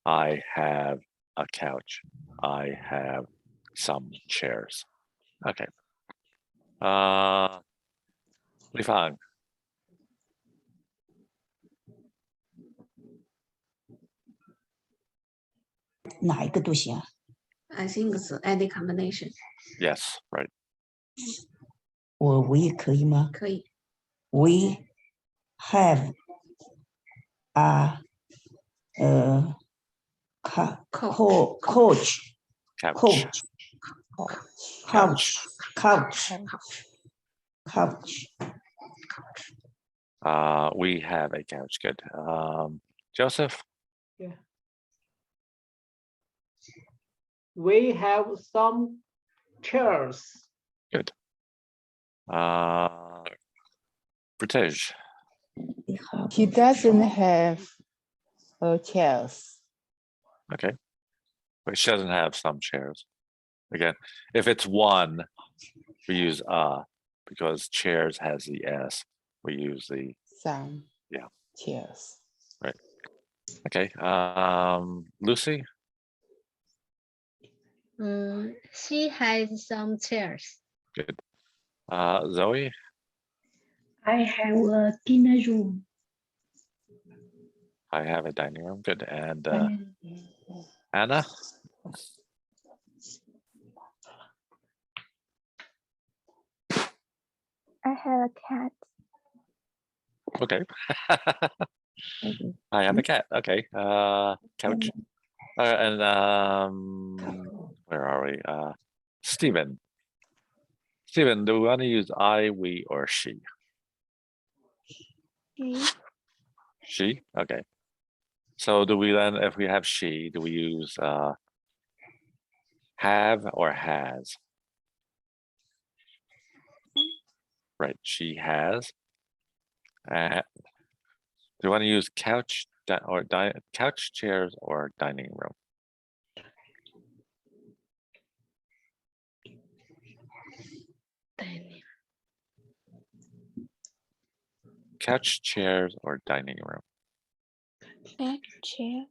Speaker 1: I have a couch. I have some chairs. Okay. Li Fang.
Speaker 6: 哪一个都行。
Speaker 5: I think it's any combination.
Speaker 1: Yes, right.
Speaker 6: 我也可以吗？
Speaker 5: 可以。
Speaker 6: We have a couch.
Speaker 1: We have a couch. Good. Joseph.
Speaker 4: Yeah. We have some chairs.
Speaker 1: Good. British.
Speaker 2: He doesn't have chairs.
Speaker 1: Okay. But she doesn't have some chairs. Again, if it's one, we use because chairs has the S. We use the
Speaker 2: Some chairs.
Speaker 1: Right. Okay. Lucy.
Speaker 3: She has some chairs.
Speaker 1: Good. Zoe.
Speaker 9: I have a dinner room.
Speaker 1: I have a dining room. Good. And Anna.
Speaker 8: I have a cat.
Speaker 1: Okay. I have a cat. Okay. Couch. And where are we? Stephen. Stephen, do we want to use I, we, or she? She? Okay. So do we then, if we have she, do we use have or has? Right, she has. Do you want to use couch couch, chairs, or dining room? Couch, chairs, or dining room?
Speaker 8: Chairs.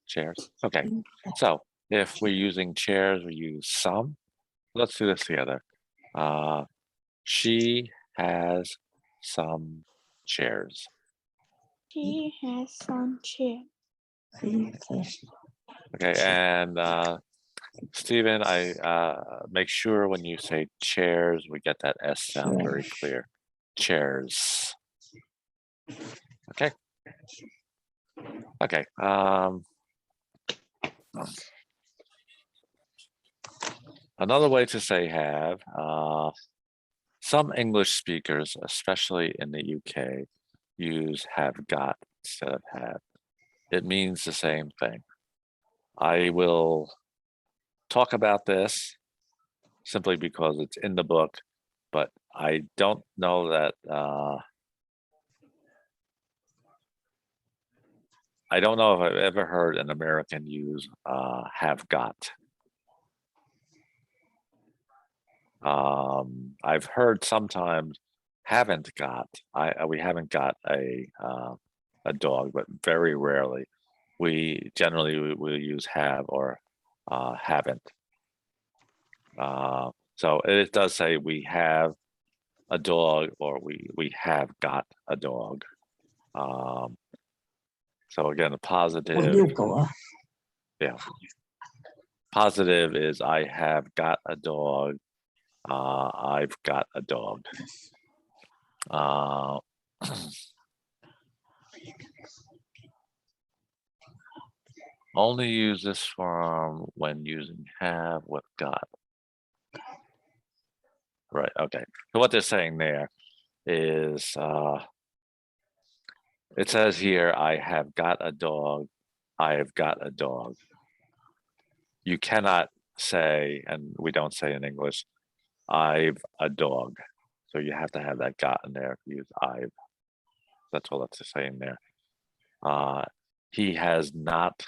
Speaker 1: Chairs. Okay. So if we're using chairs, we use some. Let's do this together. She has some chairs.
Speaker 8: She has some chairs.
Speaker 1: Okay, and Stephen, I make sure when you say chairs, we get that S sound very clear. Chairs. Okay. Okay. Another way to say have, some English speakers, especially in the UK, use have got instead of have. It means the same thing. I will talk about this simply because it's in the book, but I don't know that I don't know if I've ever heard an American use have got. I've heard sometimes haven't got. We haven't got a dog, but very rarely. We generally will use have or haven't. So it does say we have a dog or we have got a dog. So again, a positive. Yeah. Positive is I have got a dog. I've got a dog. Only use this form when using have with got. Right, okay. So what they're saying there is, it says here, I have got a dog. I have got a dog. You cannot say, and we don't say in English, I've a dog. So you have to have that got in there if you use I've. That's all that's saying there. He has not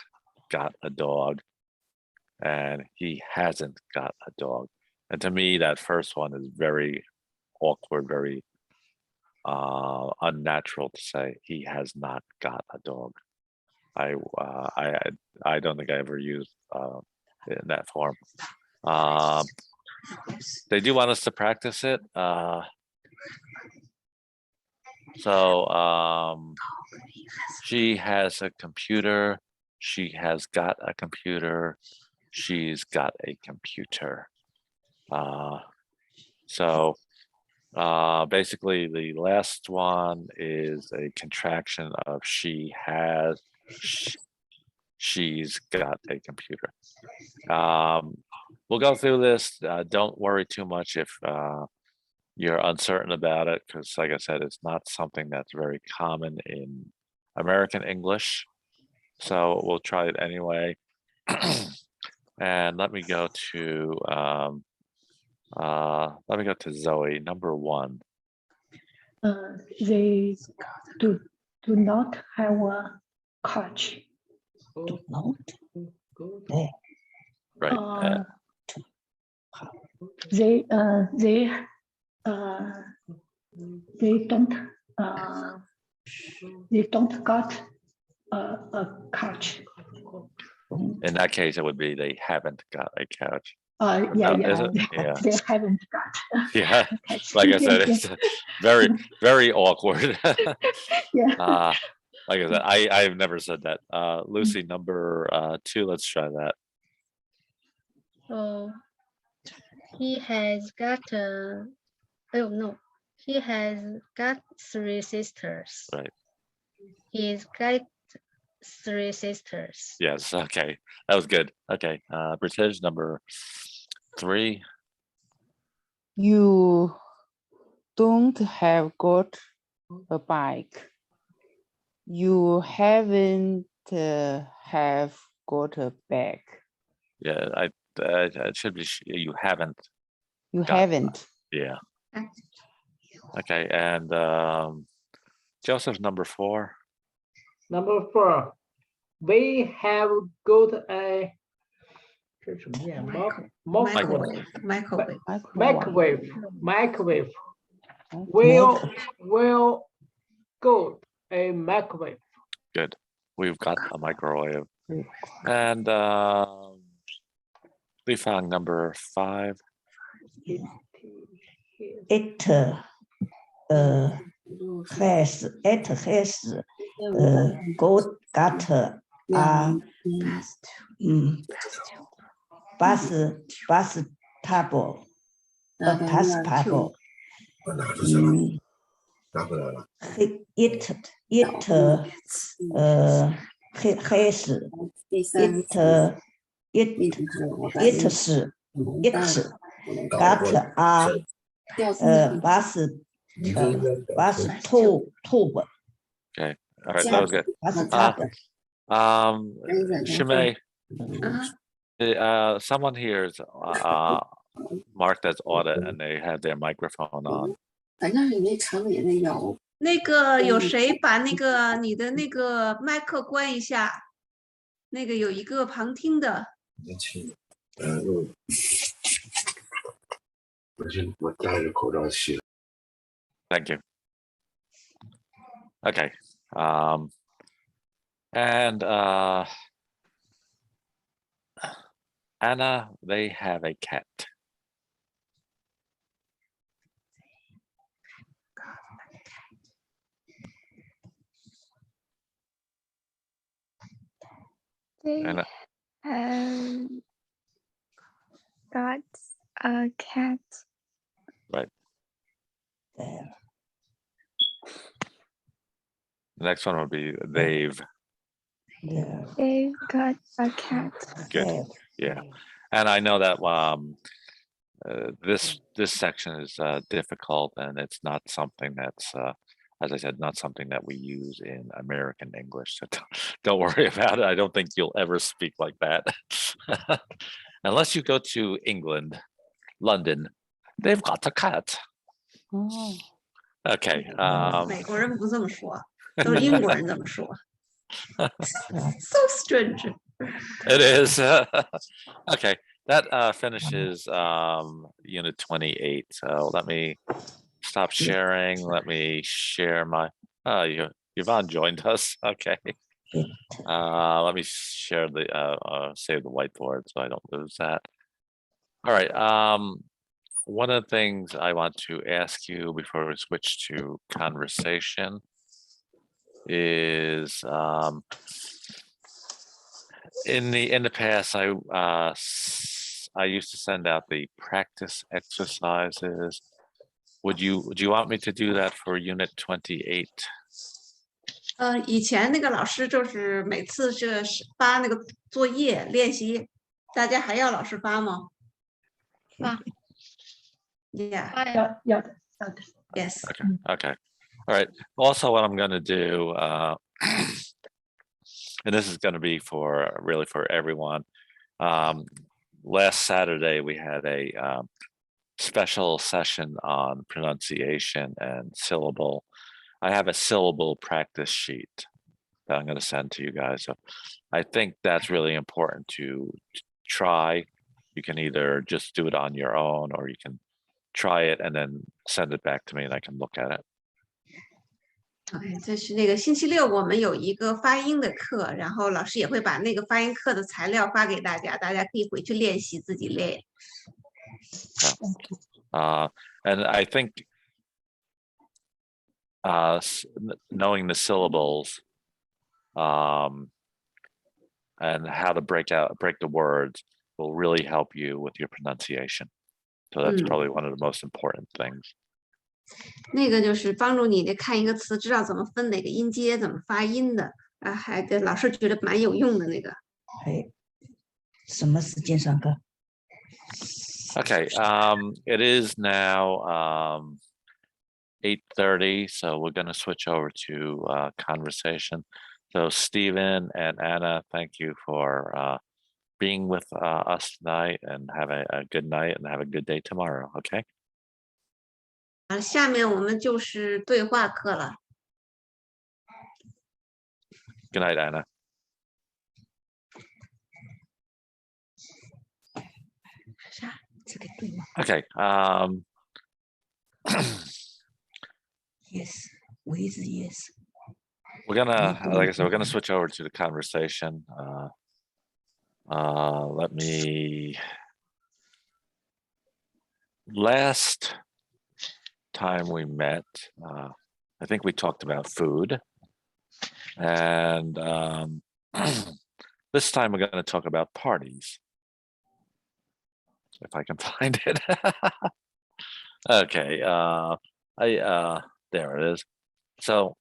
Speaker 1: got a dog, and he hasn't got a dog. And to me, that first one is very awkward, very unnatural to say. He has not got a dog. I don't think I ever used in that form. They do want us to practice it. So she has a computer. She has got a computer. She's got a computer. So basically the last one is a contraction of she has. She's got a computer. We'll go through this. Don't worry too much if you're uncertain about it, because like I said, it's not something that's very common in American English. So we'll try it anyway. And let me go to Zoe, number 1.
Speaker 9: They do not have a couch.
Speaker 1: Right.
Speaker 9: They don't got a couch.
Speaker 1: In that case, it would be they haven't got a couch.
Speaker 9: Yeah. They haven't got.
Speaker 1: Yeah, like I said, it's very, very awkward.
Speaker 9: Yeah.
Speaker 1: Like I said, I've never said that. Lucy, number 2, let's try that.
Speaker 3: Oh, he has got he has got 3 sisters.
Speaker 1: Right.
Speaker 3: He's got 3 sisters.
Speaker 1: Yes, okay, that was good. Okay, British, number 3.
Speaker 2: You don't have got a bike. You haven't have got a bag.
Speaker 1: Yeah, it should be you haven't.
Speaker 2: You haven't.
Speaker 1: Yeah. Okay, and Joseph, number 4.
Speaker 4: Number 4, we have got a 这是什么念
Speaker 5: microwave
Speaker 4: microwave. We'll got a microwave.
Speaker 1: Good. We've got a microwave. And we found number 5.
Speaker 6: It has got a bus table. It's got a bus tube.
Speaker 1: Okay. All right. That was good. Shimei, someone here is marked as audit and they have their microphone on.
Speaker 5: 那个有谁把那个你的那个麦克关一下？那个有一个旁听的。
Speaker 10: 我戴着口罩洗。
Speaker 1: Thank you. Okay. And Anna, they have a cat.
Speaker 8: They
Speaker 1: Anna.
Speaker 8: got a cat.
Speaker 1: Right.
Speaker 6: There.
Speaker 1: The next one would be they've.
Speaker 6: There.
Speaker 8: They've got a cat.
Speaker 1: Good.
Speaker 6: There.
Speaker 1: Yeah. And I know that this section is difficult, and it's not something that's, as I said, not something that we use in American English. So don't worry about it. I don't think you'll ever speak like that. Unless you go to England, London, they've got a cat.
Speaker 2: Oh.
Speaker 1: Okay.
Speaker 5: 美国人不这么说，都是英国人这么说。So strange.
Speaker 1: It is. Okay. That finishes unit 28. So let me stop sharing. Let me share my. Yvonne joined us. Okay. Let me share the save the whiteboard so I don't lose that. All right. One of the things I want to ask you before we switch to conversation is in the past I used to send out the practice exercises. Would you want me to do that for unit 28?
Speaker 5: 以前那个老师就是每次是发那个作业练习，大家还要老师发吗？发。Yeah. Yes.
Speaker 1: Okay. All right. Also, what I'm going to do, and this is going to be for everyone. Last Saturday, we had a special session on pronunciation and syllable. I have a syllable practice sheet that I'm going to send to you guys. So I think that's really important to try. You can either just do it on your own, or you can try it and then send it back to me and I can look at it.
Speaker 5: 这是那个星期六我们有一个发音的课，然后老师也会把那个发音课的材料发给大家，大家可以回去练习自己练。
Speaker 1: And I think knowing the syllables and how to break the words will really help you with your pronunciation. So that's probably one of the most important things.
Speaker 5: 那个就是帮助你的看一个词，知道怎么分哪个音阶，怎么发音的啊，还对老师觉得蛮有用的那个。
Speaker 6: 什么时间上课？
Speaker 1: Okay, it is now 8:30, so we're going to switch over to conversation. So Stephen and Anna, thank you for being with us tonight, and have a good night and have a good day tomorrow. Okay.
Speaker 5: 下面我们就是对话课了。
Speaker 1: Good night, Anna. Okay.
Speaker 7: Yes, with yes.
Speaker 1: We're gonna, like I said, we're gonna switch over to the conversation. Let me. Last time we met, I think we talked about food, and this time we're going to talk about parties. If I can find it. Okay, there it is. So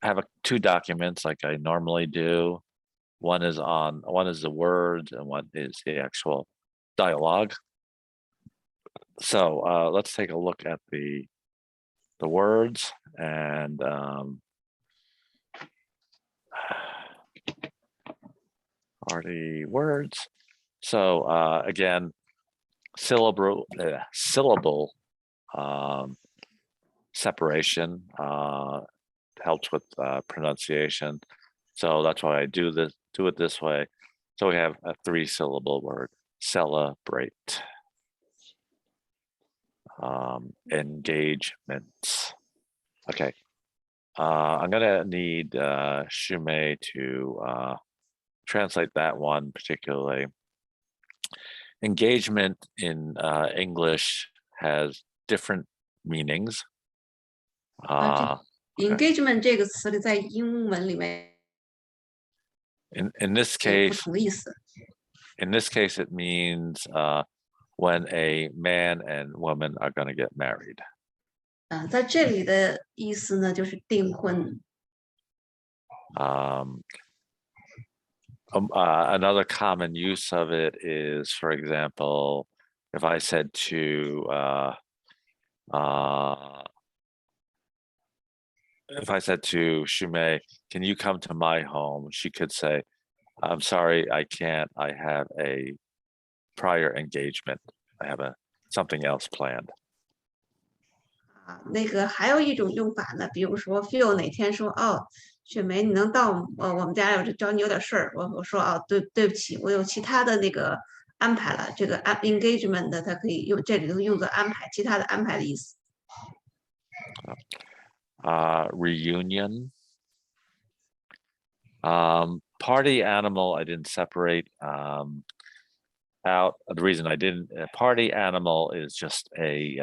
Speaker 1: I have two documents like I normally do. One is the words, and one is the actual dialogue. So let's take a look at the words and party words. So again, syllable separation helps with pronunciation. So that's why I do it this way. So we have a 3-syllable word: celebrate. Engagements. Okay. I'm gonna need Shumei to translate that one particularly. Engagement in English has different meanings.
Speaker 5: Engagement 这个词里在英文里面
Speaker 1: in this case, it means when a man and woman are going to get married.
Speaker 5: 在这里的意思呢，就是订婚。
Speaker 1: Another common use of it is, for example, if I said to Shumei, "Can you come to my home?" She could say, "I'm sorry, I can't. I have a prior engagement. I have something else planned."
Speaker 5: 那个还有一种用法呢，比如说 Phil 哪天说哦，雪梅你能到我们家找你有点事儿，我说哦对不起，我有其他的那个安排了。这个 engagement 它可以用这里头用作安排，其他的安排的意思。
Speaker 1: Reunion. Party animal I didn't separate out. The reason I didn't, party animal is just a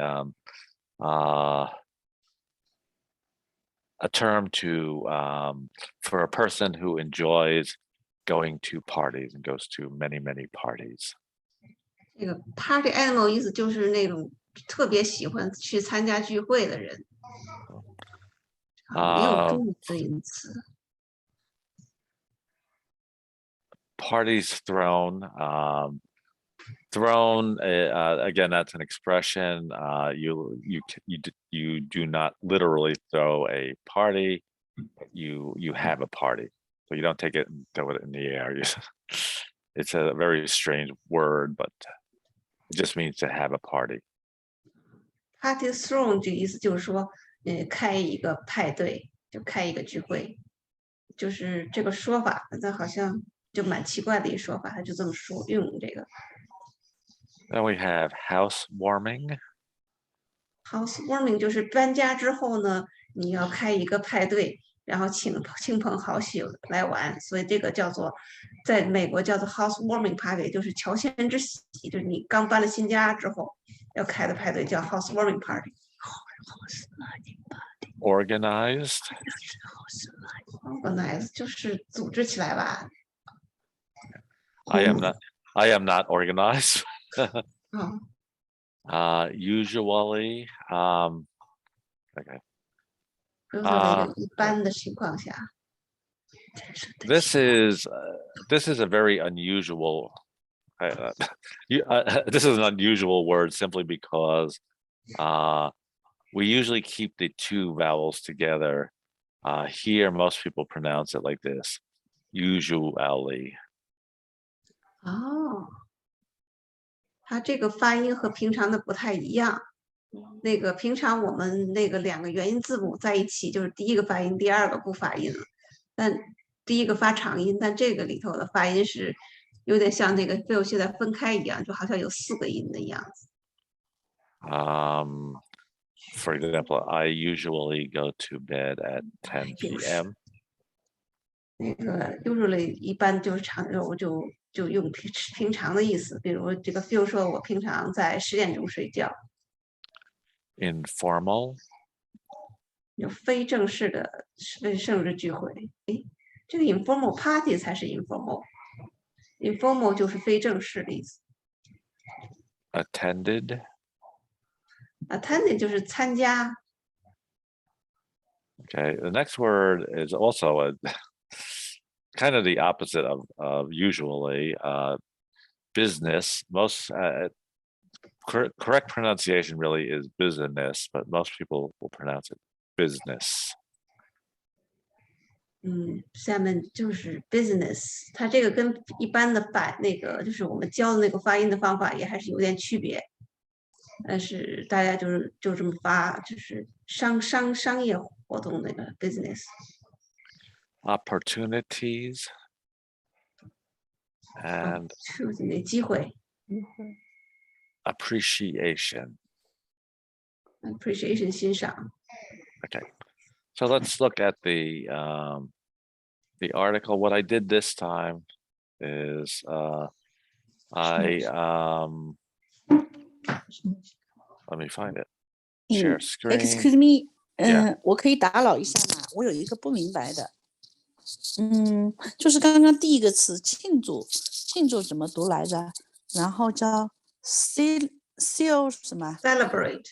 Speaker 1: term for a person who enjoys going to parties and goes to many parties.
Speaker 5: 这个 party animal 意思就是那种特别喜欢去参加聚会的人。没有中文的因此。
Speaker 1: Parties thrown. Thrown again, that's an expression. You do not literally throw a party. You have a party, so you don't take it and throw it in the air. It's a very strange word, but it just means to have a party.
Speaker 5: Party thrown 这意思就是说，开一个派对，就开一个聚会，就是这个说法，那好像就蛮奇怪的一说法，他就这么说用这个。
Speaker 1: Then we have housewarming.
Speaker 5: Housewarming 就是搬家之后呢，你要开一个派对，然后请亲朋好友来玩，所以这个叫做在美国叫做 housewarming party， 就是乔迁之喜，就是你刚搬了新家之后要开的派对叫 housewarming party。Organized. Organized 就是组织起来吧。
Speaker 1: I am not organized. Usually, okay. This is a very unusual. This is an unusual word simply because we usually keep the two vowels together. Here, most people pronounce it like this: usually.
Speaker 5: 哦，它这个发音和平常的不太一样。那个平常我们那个两个元音字母在一起，就是第一个发音，第二个不发音。但第一个发长音，但这个里头的发音是有点像那个 Phil 现在分开一样，就好像有4个音的样子。
Speaker 1: For example, I usually go to bed at 10 p.m.
Speaker 5: 那个 usually 一般就是常我就用平常的意思，比如这个 Phil 说我平常在10点钟睡觉。
Speaker 1: Informal.
Speaker 5: 有非正式的生日聚会，诶，这个 informal party 才是 informal 就是非正式的意思。
Speaker 1: Attended.
Speaker 5: Attended 就是参加。
Speaker 1: Okay, the next word is also a kind of the opposite of usually. Business. Most correct pronunciation really is business, but most people will pronounce it business.
Speaker 5: 下面就是 business， 它这个跟一般的那个就是我们教的那个发音的方法也还是有点区别，但是大家就这么发，就是商业活动那个 business。
Speaker 1: Opportunities and
Speaker 5: 机会
Speaker 1: appreciation.
Speaker 5: appreciation 欣赏。
Speaker 1: Okay, so let's look at the article. What I did this time is let me find it. Share screen.
Speaker 6: Excuse me.
Speaker 1: Yeah.
Speaker 6: 我可以打扰一下吗？我有一个不明白的。就是刚刚第一个词庆祝怎么读来着？然后叫 seal 什么
Speaker 5: celebrate。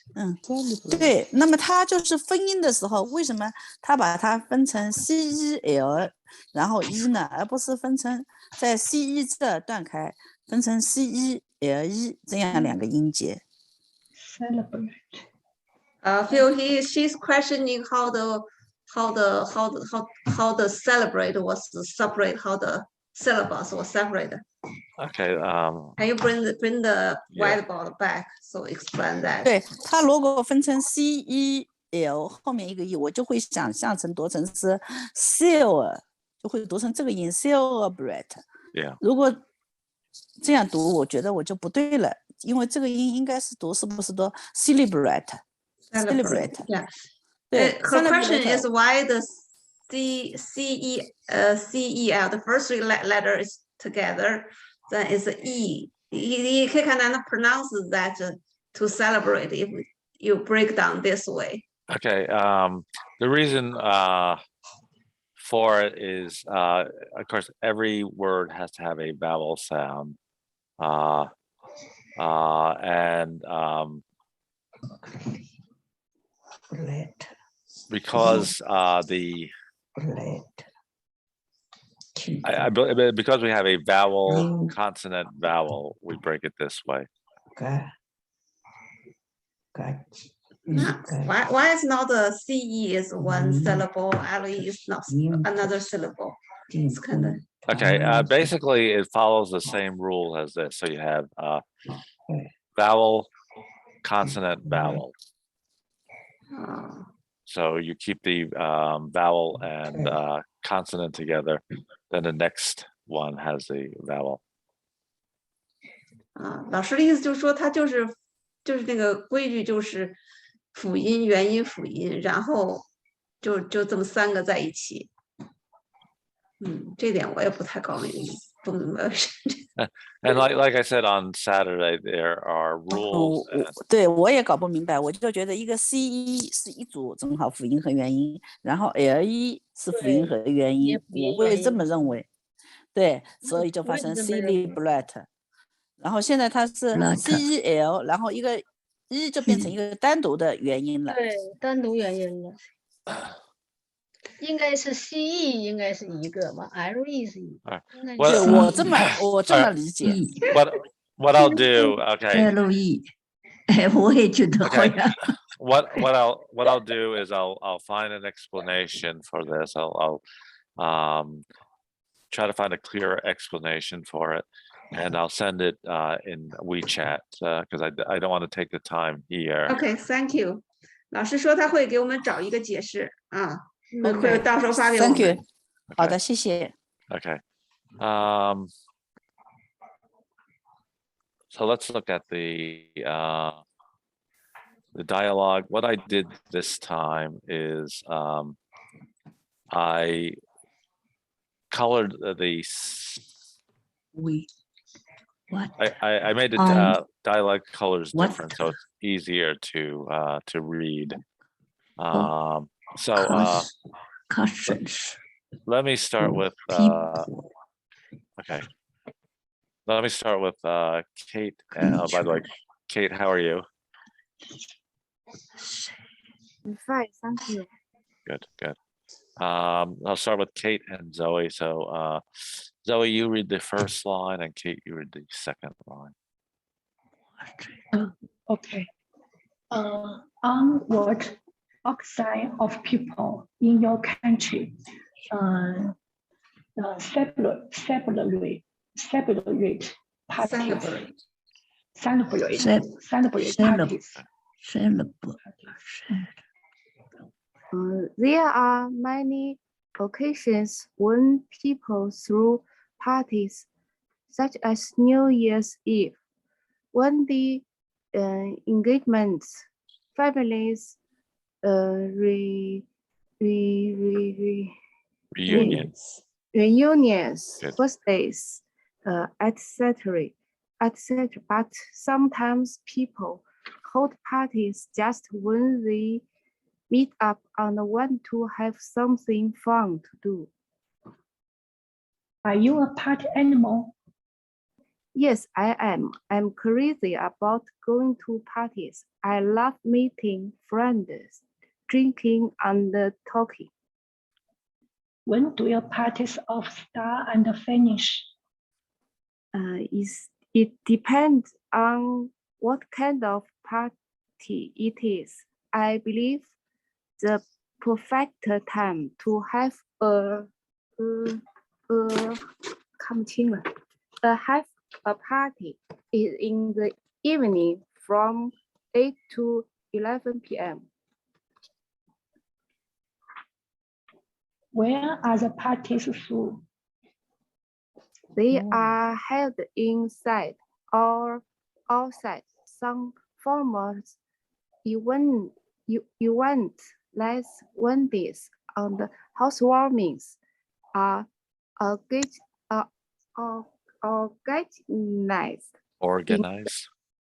Speaker 6: 对，那么它就是分音的时候，为什么它把它分成 cel 然后一呢，而不是分成在 ce 这断开，分成 cele 这样2个音节？
Speaker 9: Celebrate.
Speaker 5: Phil, she's questioning how the celebrate was separate, how the syllables was separate.
Speaker 1: Okay.
Speaker 5: Can you bring the whiteboard back so explain that?
Speaker 6: 对，它如果分成 cel 后面一个 e， 我就会想象成读成是 seal， 就会读成这个音 celebrate。
Speaker 1: Yeah.
Speaker 6: 如果这样读，我觉得我就不对了，因为这个音应该是读，是不是读 celebrate？
Speaker 5: Yeah.
Speaker 6: 对
Speaker 5: Her question is why the cel, the first 3 letter is together, then it's a e. You can pronounce that to celebrate if you break down this way.
Speaker 1: Okay. The reason for it is, of course, every word has to have a vowel sound, and because because we have a vowel, consonant, vowel, we break it this way.
Speaker 5: Why is not the ce is 1 syllable, le is not another syllable? It's kind of
Speaker 1: Okay. Basically, it follows the same rule as this. So you have vowel, consonant, vowel. So you keep the vowel and consonant together, then the next one has the vowel.
Speaker 5: 老师的意思就是说，他就是那个规矩，就是辅音、元音、辅音，然后就这么3个在一起。这点我也不太搞明白，不明白为什么。
Speaker 1: And like I said on Saturday, there are rules.
Speaker 6: 对，我也搞不明白，我就觉得一个 ce 是一组，正好辅音和元音，然后 le 是辅音和元音，我会这么认为。对，所以就发生 celebrate。然后现在它是 cel， 然后一个一就变成一个单独的元音了。
Speaker 3: 对，单独元音了。应该是 ce 应该是一个嘛 ，le 是一个。
Speaker 6: 对，我这么理解。
Speaker 1: What I'll do, okay.
Speaker 7: le， 我也觉得好像。
Speaker 1: What I'll do is I'll find an explanation for this. I'll try to find a clearer explanation for it, and I'll send it in WeChat because I don't want to take the time here.
Speaker 5: Okay, thank you. 老师说他会给我们找一个解释啊，会到时候发给我们。
Speaker 6: Thank you. 好的，谢谢。
Speaker 1: Okay. So let's look at the dialogue. What I did this time is I colored I made the dialogue colors
Speaker 7: what
Speaker 1: different, so it's easier to read.
Speaker 7: Cautions.
Speaker 1: Let me start with okay. Let me start with Kate. Oh, by the way, Kate, how are you?
Speaker 8: I'm fine, thank you.
Speaker 1: Good, good. I'll start with Kate and Zoe. So Zoe, you read the first line, and Kate, you read the second line.
Speaker 9: Okay. On what oxide of people in your country celebrate parties. Celebrate parties.
Speaker 8: There are many occasions when people throw parties, such as New Year's Eve, when the engagements, families,
Speaker 1: Reunions.
Speaker 8: reunions,
Speaker 1: Good.
Speaker 8: birthdays, etc., etc. But sometimes people hold parties just when they meet up and want to have something fun to do.
Speaker 9: Are you a party animal?
Speaker 8: Yes, I am. I'm crazy about going to parties. I love meeting friends, drinking and talking.
Speaker 9: When do your parties all start and finish?
Speaker 8: It depends on what kind of party it is. I believe the perfect time to have a party is in the evening from 8 to 11 p.m.
Speaker 9: Where are the parties through?
Speaker 8: They are held inside or outside. Some formats events like Wendy's and housewarmings are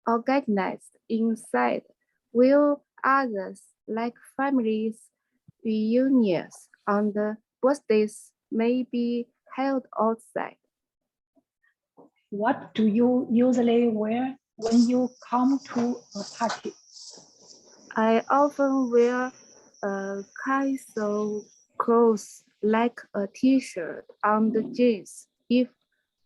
Speaker 8: organized inside, while others, like families reunions and birthdays, may be held outside.
Speaker 9: What do you usually wear when you come to a party?
Speaker 8: I often wear casual clothes like a t-shirt and jeans if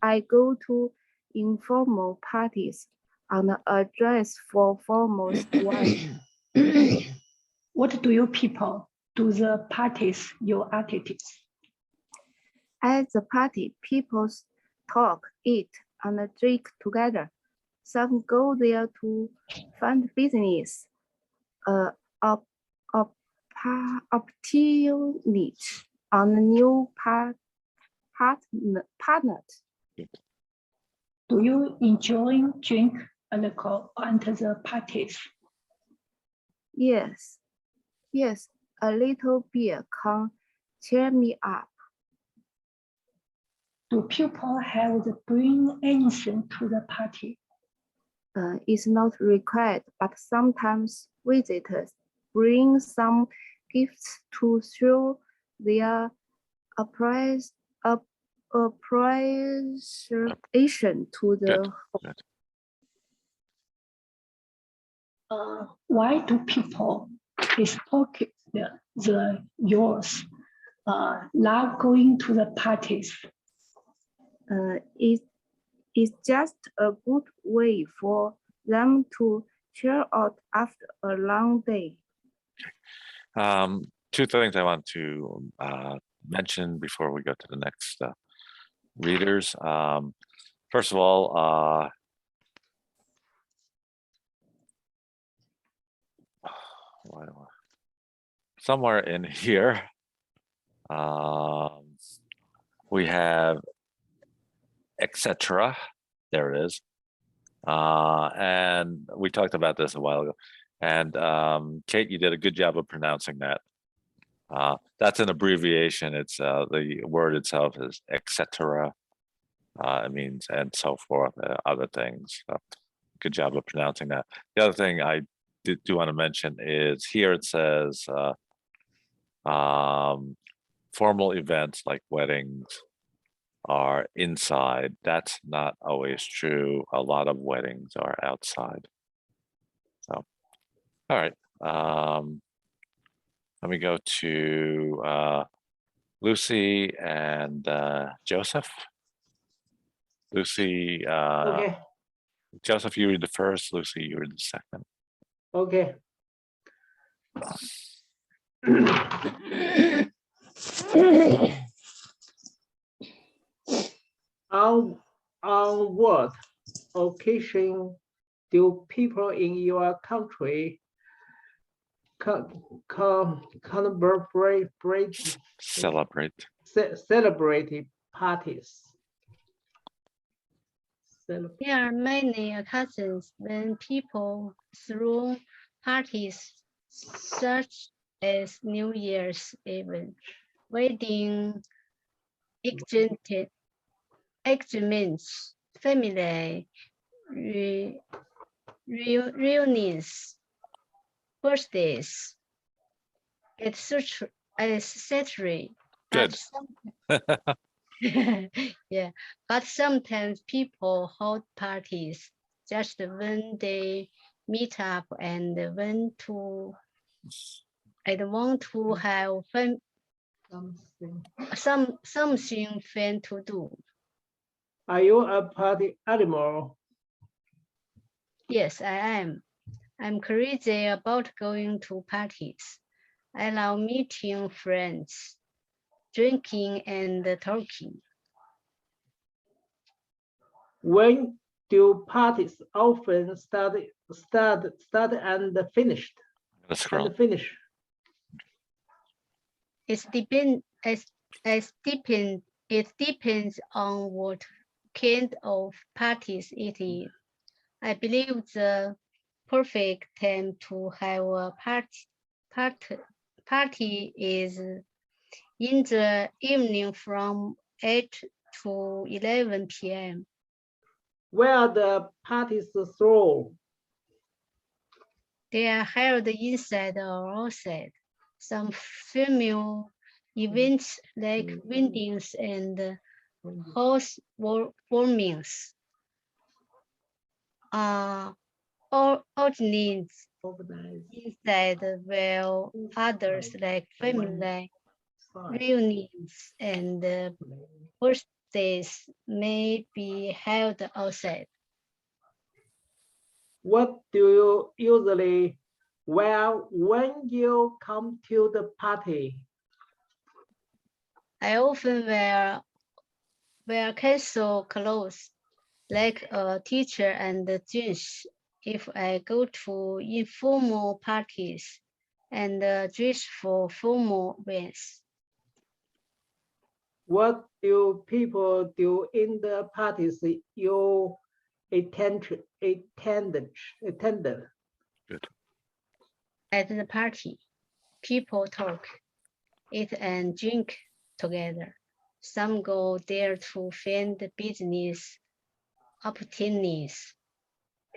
Speaker 8: I go to informal parties, and a dress for formal ones.
Speaker 9: What do you people do the parties your activities?
Speaker 8: At the party, people talk, eat, and drink together. Some go there to find business, opportunity, and new partners.
Speaker 9: Do you enjoy drink alcohol at the parties?
Speaker 8: Yes, a little beer can cheer me up.
Speaker 9: Do people have to bring anything to the party?
Speaker 8: It's not required, but sometimes visitors bring some gifts to show their appreciation to the
Speaker 1: Good.
Speaker 9: Why do people, especially the yours, love going to the parties?
Speaker 8: It's just a good way for them to cheer out after a long day.
Speaker 1: Two things I want to mention before we go to the next readers. First of all, somewhere in here, We have etc. There it is. And we talked about this a while ago. And Kate, you did a good job of pronouncing that. That's an abbreviation. It's the word itself is etc. It means and so forth, other things. So good job of pronouncing that. The other thing I do want to mention is here it says formal events like weddings are inside. That's not always true. A lot of weddings are outside. So, all right. Let me go to Lucy and Joseph. Lucy,
Speaker 4: Okay.
Speaker 1: Joseph, you read the first. Lucy, you read the second.
Speaker 4: Okay. On what occasion do people in your country celebrate parties?
Speaker 3: There are many occasions when people throw parties such as New Year's Eve, wedding, engagements, family reunions, birthdays, etc.
Speaker 1: Good.
Speaker 3: Yeah, but sometimes people hold parties just when they meet up and want to have fun, something fun to do.
Speaker 4: Are you a party animal?
Speaker 3: Yes, I am. I'm crazy about going to parties. I love meeting friends, drinking and talking.
Speaker 4: When do parties often start and finish?
Speaker 3: It depends on what kind of parties it is. I believe the perfect time to have a party is in the evening from 8 to 11 p.m.
Speaker 4: Where are the parties thrown?
Speaker 3: They are held inside or outside. Some female events like weddings and house warmings are organized inside, while others like family reunions and birthdays may be held outside.
Speaker 4: What do you usually wear when you come to the party?
Speaker 3: I often wear casual clothes like a t-shirt and jeans if I go to informal parties, and dress for formal events.
Speaker 4: What do people do in the parties you attended?
Speaker 1: Good.
Speaker 3: At the party, people talk, eat and drink together. Some go there to find business opportunities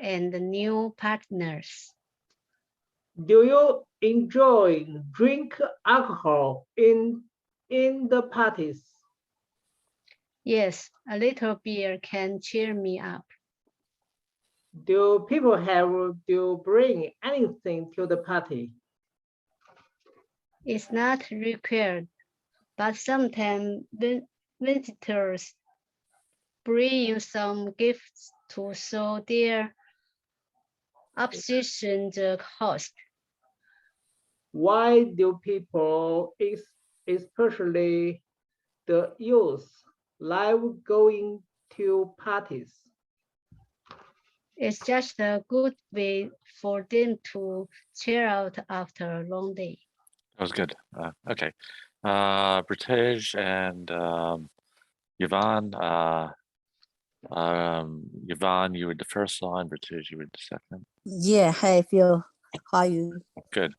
Speaker 3: and new partners.
Speaker 4: Do you enjoy drink alcohol in the parties?
Speaker 3: Yes, a little beer can cheer me up.
Speaker 4: Do people have to bring anything to the party?
Speaker 3: It's not required, but sometimes visitors bring some gifts to show their appreciation the host.
Speaker 4: Why do people, especially the youth, like going to parties?
Speaker 3: It's just a good way for them to cheer out after a long day.
Speaker 1: That was good. Okay. British and Yvonne, Yvonne, you were the first line, British, you were the second.
Speaker 6: Yeah, hi Phil. How are you?
Speaker 1: Good.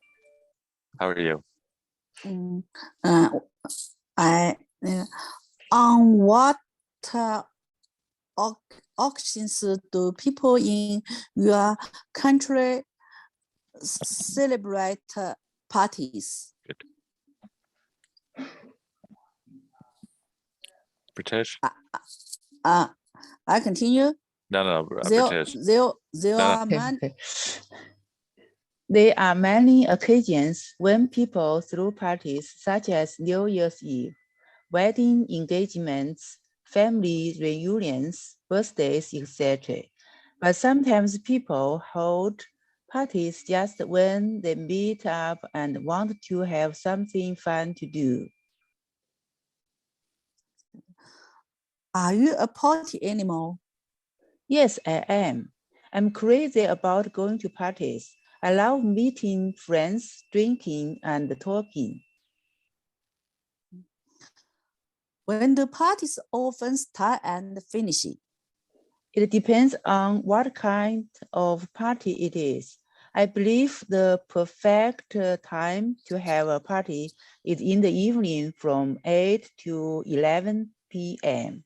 Speaker 1: How are you?
Speaker 6: On what occasions do people in your country celebrate parties?
Speaker 1: Good. British?
Speaker 6: I continue.
Speaker 1: No,
Speaker 6: There are many.
Speaker 2: There are many occasions when people throw parties, such as New Year's Eve, wedding engagements, family reunions, birthdays, etc. But sometimes people hold parties just when they meet up and want to have something fun to do.
Speaker 6: Are you a party animal?
Speaker 2: Yes, I am. I'm crazy about going to parties. I love meeting friends, drinking, and talking.
Speaker 6: When do parties often start and finish?
Speaker 2: It depends on what kind of party it is. I believe the perfect time to have a party is in the evening from 8 to 11 p.m.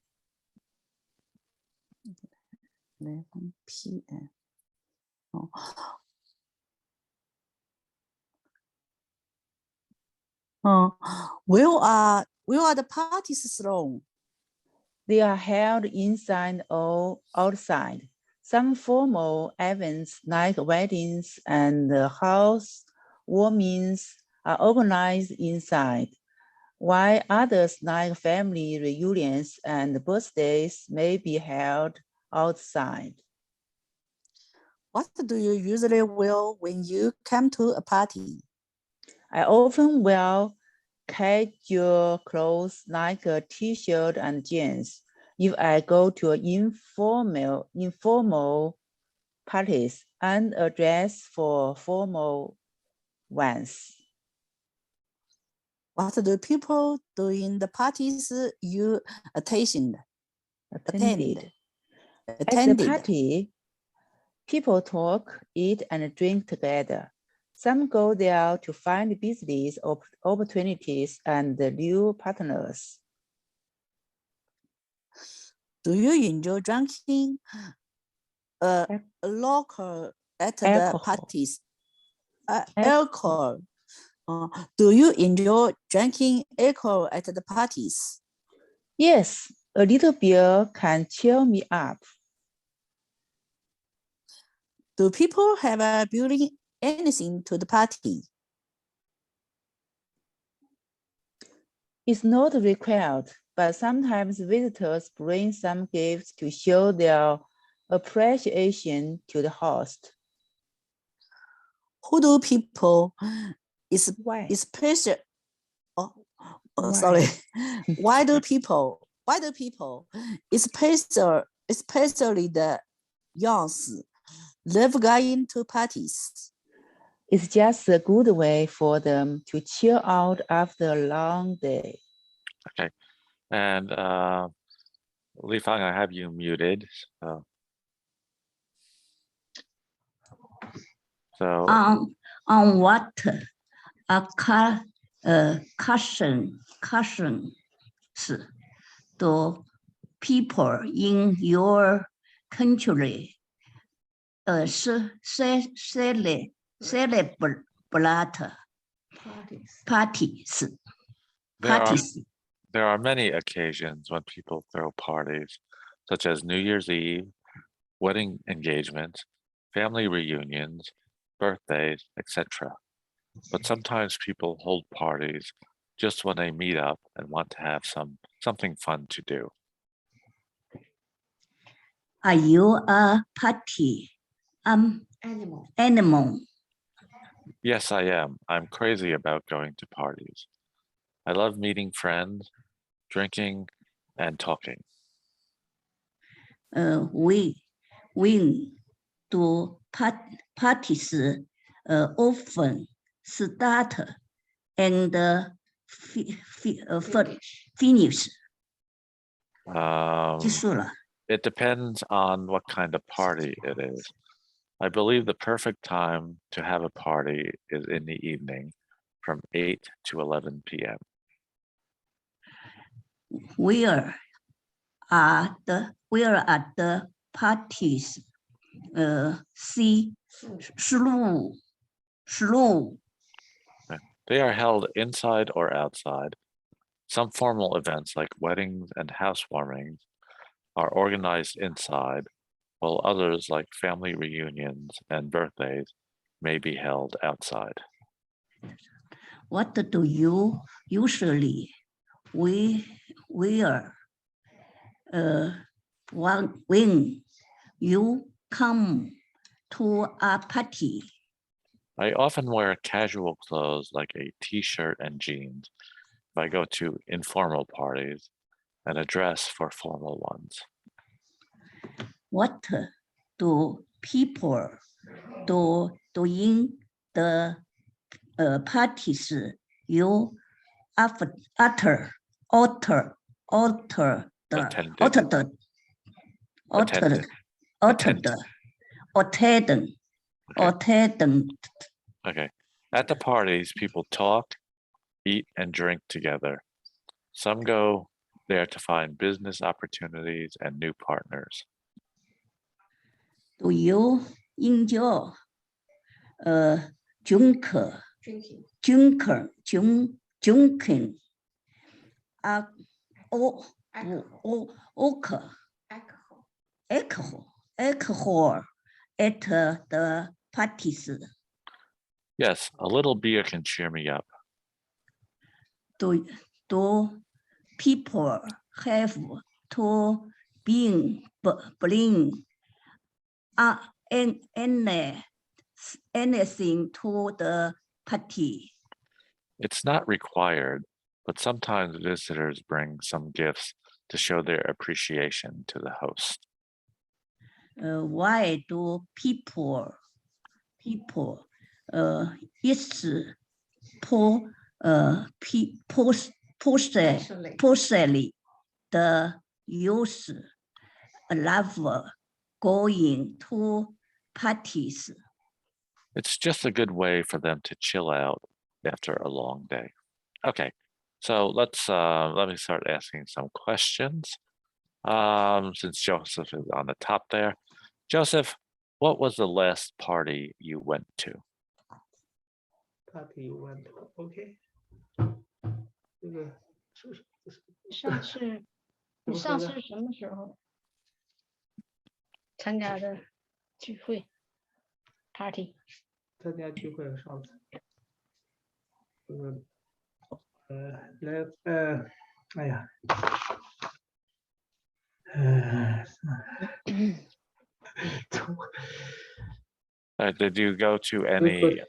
Speaker 6: 11 p.m. Oh. Where are the parties thrown?
Speaker 2: They are held inside or outside. Some formal events like weddings and housewarmings are organized inside, while others like family reunions and birthdays may be held outside.
Speaker 6: What do you usually wear when you come to a party?
Speaker 2: I often wear casual clothes like a t-shirt and jeans. If I go to informal parties, and a dress for formal ones.
Speaker 6: What do people do in the parties you attended?
Speaker 2: At the party, people talk, eat, and drink together. Some go there to find business opportunities and new partners.
Speaker 6: Do you enjoy drinking alcohol at the parties? Alcohol. Do you enjoy drinking alcohol at the parties?
Speaker 2: Yes, a little beer can cheer me up.
Speaker 6: Do people have bring anything to the party?
Speaker 2: It's not required, but sometimes visitors bring some gifts to show their appreciation to the host.
Speaker 6: Who do people especially why do people especially the young love going to parties?
Speaker 2: It's just a good way for them to chill out after a long day.
Speaker 1: Okay. And Li Fang, I have you muted. So
Speaker 7: on what cautions do people in your country celebrate parties?
Speaker 1: There are many occasions when people throw parties, such as New Year's Eve, wedding engagements, family reunions, birthdays, etc. But sometimes people hold parties just when they meet up and want to have something fun to do.
Speaker 7: Are you a party animal?
Speaker 1: Yes, I am. I'm crazy about going to parties. I love meeting friends, drinking, and talking.
Speaker 7: When do parties often start and finish? 结束了。
Speaker 1: It depends on what kind of party it is. I believe the perfect time to have a party is in the evening from 8 to 11 p.m.
Speaker 7: Where are the parties? C. Slow.
Speaker 1: They are held inside or outside. Some formal events like weddings and housewarmings are organized inside, while others like family reunions and birthdays may be held outside.
Speaker 7: What do you usually wear when you come to a party?
Speaker 1: I often wear casual clothes like a t-shirt and jeans if I go to informal parties, and a dress for formal ones.
Speaker 7: What do people do in the parties you attended?
Speaker 1: Okay. At the parties, people talk, eat, and drink together. Some go there to find business opportunities and new partners.
Speaker 7: Do you enjoy drinking alcohol at the parties?
Speaker 1: Yes, a little beer can cheer me up.
Speaker 7: Do people have to bring anything to the party?
Speaker 1: It's not required, but sometimes visitors bring some gifts to show their appreciation to the host.
Speaker 7: Why do people postally the youth love going to parties?
Speaker 1: It's just a good way for them to chill out after a long day. Okay, so let me start asking some questions. Since Joseph is on the top there. Joseph, what was the last party you went to?
Speaker 4: Party you went to, okay. 这个
Speaker 3: 上次你上次什么时候参加的聚会 party？
Speaker 4: 参加聚会上次，哎呀，Did
Speaker 1: you go to any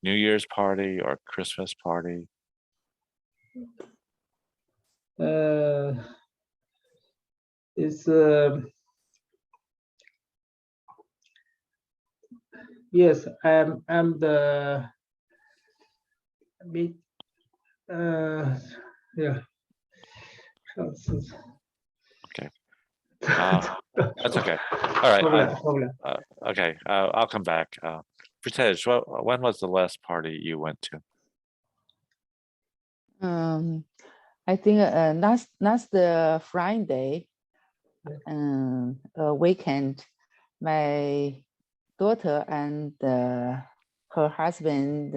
Speaker 1: New Year's party or Christmas party?
Speaker 4: It's yes, I'm the yeah.
Speaker 1: Okay. That's okay. All right. Okay. I'll come back. Pritesh, when was the last party you went to?
Speaker 2: I think last Friday, weekend, my daughter and her husband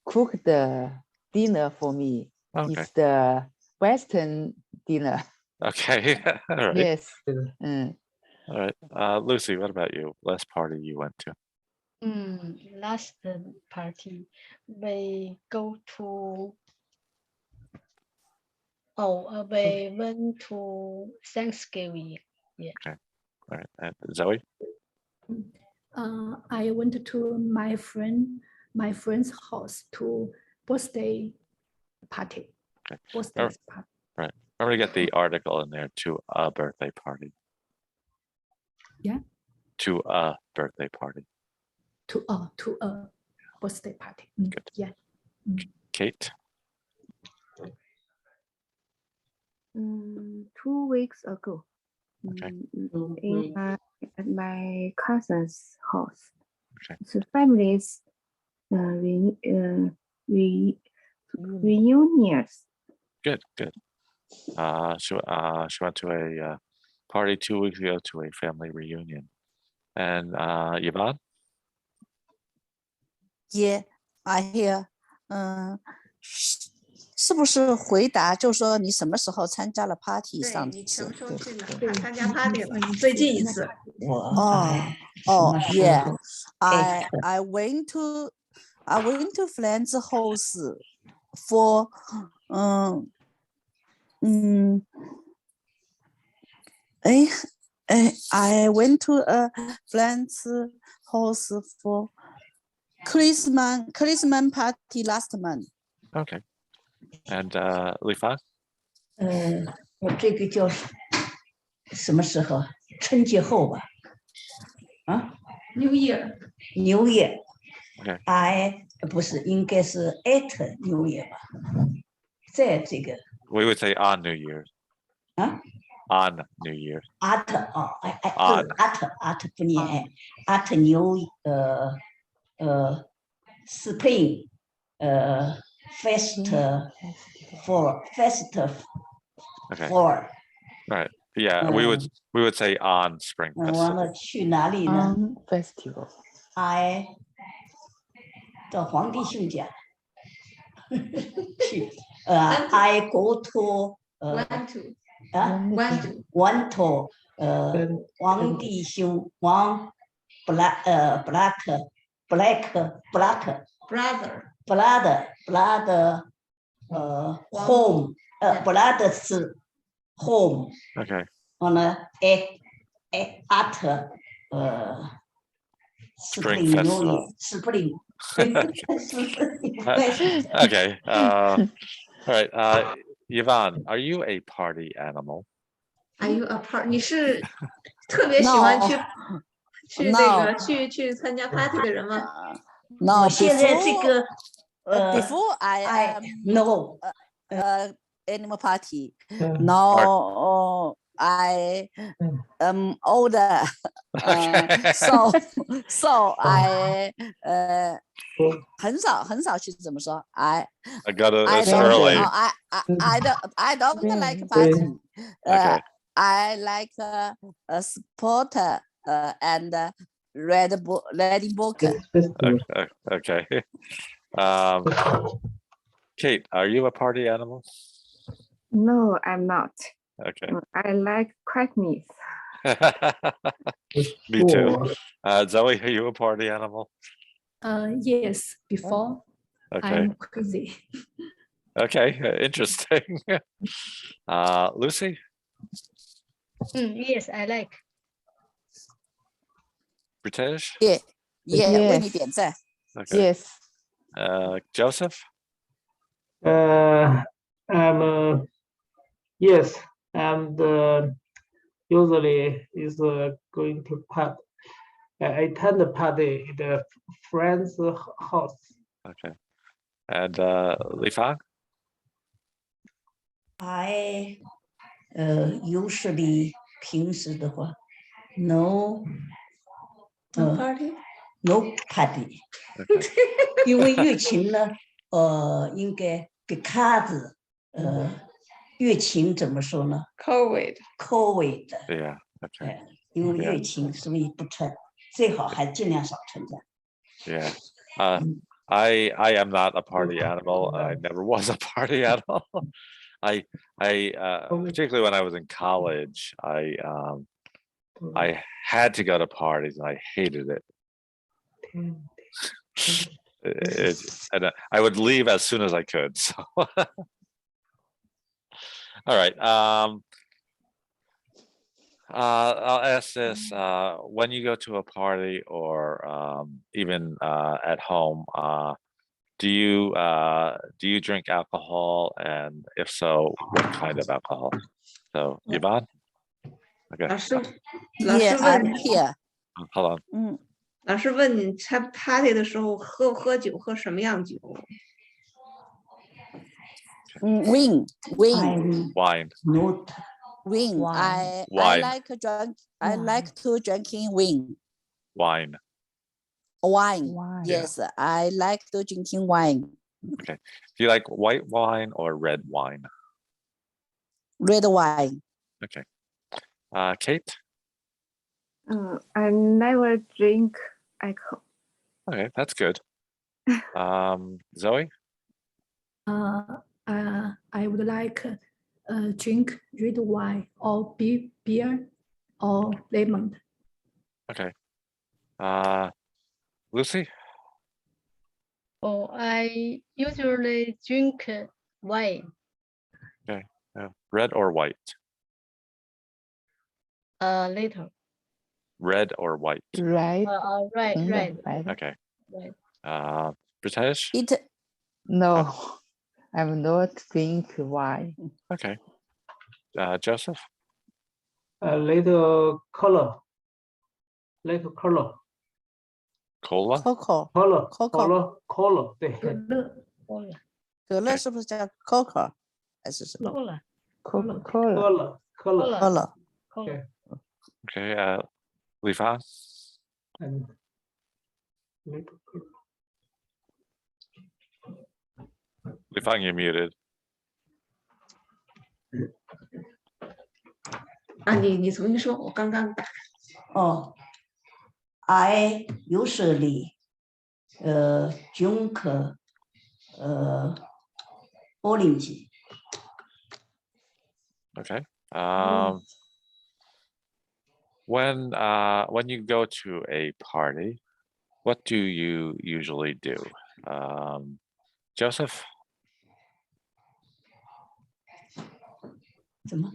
Speaker 2: cooked the dinner for me.
Speaker 1: Okay.
Speaker 2: It's the Western dinner.
Speaker 1: Okay. All right.
Speaker 2: Yes.
Speaker 1: All right. Lucy, what about you? Last party you went to?
Speaker 3: Last party we go to. We went to Thanksgiving. Yeah.
Speaker 1: Okay. All right. And Zoe?
Speaker 9: I went to my friend's house to birthday party.
Speaker 1: Okay.
Speaker 9: Birthday party.
Speaker 1: Right. Remember to get the article in there, to a birthday party.
Speaker 9: Yeah.
Speaker 1: To a birthday party.
Speaker 9: To a birthday party.
Speaker 1: Good.
Speaker 9: Yeah.
Speaker 1: Kate?
Speaker 8: 2 weeks ago.
Speaker 1: Okay.
Speaker 8: At my cousin's house.
Speaker 1: Okay.
Speaker 8: The family's reunions.
Speaker 1: Good. She went to a party 2 weeks ago to a family reunion. And Yvonne?
Speaker 6: Yeah, I hear. 是不是回答就说你什么时候参加了 party
Speaker 5: 对，
Speaker 6: 上
Speaker 5: 你什么
Speaker 6: 次？
Speaker 5: 时候去哪参加 party 了？最近一次。
Speaker 6: Yeah. I went to friend's house for I went to a friend's house for Christmas party last month.
Speaker 1: Okay. And Li Fan?
Speaker 7: 我这个叫什么时候？春节后吧。
Speaker 5: New Year。
Speaker 7: New Year。
Speaker 1: Okay.
Speaker 7: 不是，应该是 at New Year 吧？在这个。
Speaker 1: We would say on New Year. On New Year.
Speaker 7: At at 不念 at New Spring Festival.
Speaker 1: Right. Yeah, we would say on Spring Festival.
Speaker 7: 完了去哪里呢
Speaker 2: ？Festival.
Speaker 7: 到皇帝兄家去。I go to want to 皇帝兄王 black brother home brother's home.
Speaker 1: Okay.
Speaker 7: 完了 at
Speaker 1: Spring Festival.
Speaker 7: Spring.
Speaker 1: Okay. All right. Yvonne, are you a party animal?
Speaker 5: Are you a part？ 你是特别喜欢去那个去参加 party 的人吗
Speaker 6: ？No.
Speaker 7: 我现在这个
Speaker 6: before I
Speaker 7: no
Speaker 6: animal party. No. I am older, so I 很少去怎么说 I
Speaker 1: got it. It's early.
Speaker 6: I don't like party.
Speaker 1: Okay.
Speaker 6: I like sport and reading book.
Speaker 1: Okay. Kate, are you a party animal?
Speaker 8: No, I'm not.
Speaker 1: Okay.
Speaker 8: I like quietness.
Speaker 1: Me too. Zoe, are you a party animal?
Speaker 9: Yes, before.
Speaker 1: Okay.
Speaker 9: I'm crazy.
Speaker 1: Okay, interesting. Lucy?
Speaker 3: Yes, I like.
Speaker 1: British?
Speaker 6: Yeah,
Speaker 2: Yes.
Speaker 6: 为你点赞。
Speaker 1: Okay.
Speaker 2: Yes.
Speaker 1: Joseph?
Speaker 4: I'm yes, and usually is going to party. I attend the party at a friend's house.
Speaker 1: Okay. And Li Fang?
Speaker 7: I usually 平时的话 no
Speaker 5: party
Speaker 7: no party， 因为疫情呢，应该because 疫情怎么说呢
Speaker 5: ？COVID。
Speaker 1: Yeah. Okay.
Speaker 7: 因为疫情所以不穿，最好还尽量少参加。
Speaker 1: Yeah. I am not a party animal. I never was a party animal. I particularly when I was in college, I had to go to parties and I hated it. And I would leave as soon as I could. So, all right. I'll ask this: when you go to a party or even at home, do you drink alcohol? And if so, what kind of alcohol? So, Yvonne? Okay.
Speaker 5: 老师
Speaker 6: Yeah,
Speaker 5: 问
Speaker 6: I'm here.
Speaker 1: Hold on.
Speaker 5: 老师问你参 party 的时候喝不喝酒，喝什么样酒
Speaker 6: Wine.
Speaker 1: Wine.
Speaker 7: Not
Speaker 6: Wine.
Speaker 7: Wine.
Speaker 6: I
Speaker 1: Wine.
Speaker 6: like to drinking wine.
Speaker 1: Wine.
Speaker 6: Wine.
Speaker 8: Wine.
Speaker 6: Yes, I like to drinking wine.
Speaker 1: Okay. Do you like white wine or red wine?
Speaker 6: Red wine.
Speaker 1: Okay. Kate?
Speaker 8: I never drink alcohol.
Speaker 1: Okay, that's good. Zoe?
Speaker 9: I would like drink red wine or beer or lemon.
Speaker 1: Okay. Lucy?
Speaker 3: Oh, I usually drink wine.
Speaker 1: Okay. Red or white?
Speaker 3: Later.
Speaker 1: Red or white?
Speaker 2: Right.
Speaker 3: Right.
Speaker 2: Right.
Speaker 1: Okay.
Speaker 3: Right.
Speaker 1: Pritesh?
Speaker 2: No, I'm not drink wine.
Speaker 1: Okay. Joseph?
Speaker 4: Little color. Little color.
Speaker 1: Cola?
Speaker 6: Coco.
Speaker 4: Color.
Speaker 6: Coco.
Speaker 4: Color. 对。
Speaker 6: 可乐是不是叫 Coco 还是什么
Speaker 2: Coca-Cola.
Speaker 4: Color.
Speaker 6: Cola.
Speaker 1: Okay. Lifan?
Speaker 4: And little color.
Speaker 1: Lifan, you're muted.
Speaker 5: 你重新说，我刚刚打。
Speaker 7: 哦，I usually drink orange.
Speaker 1: Okay. When you go to a party, what do you usually do? Joseph?
Speaker 7: 怎么？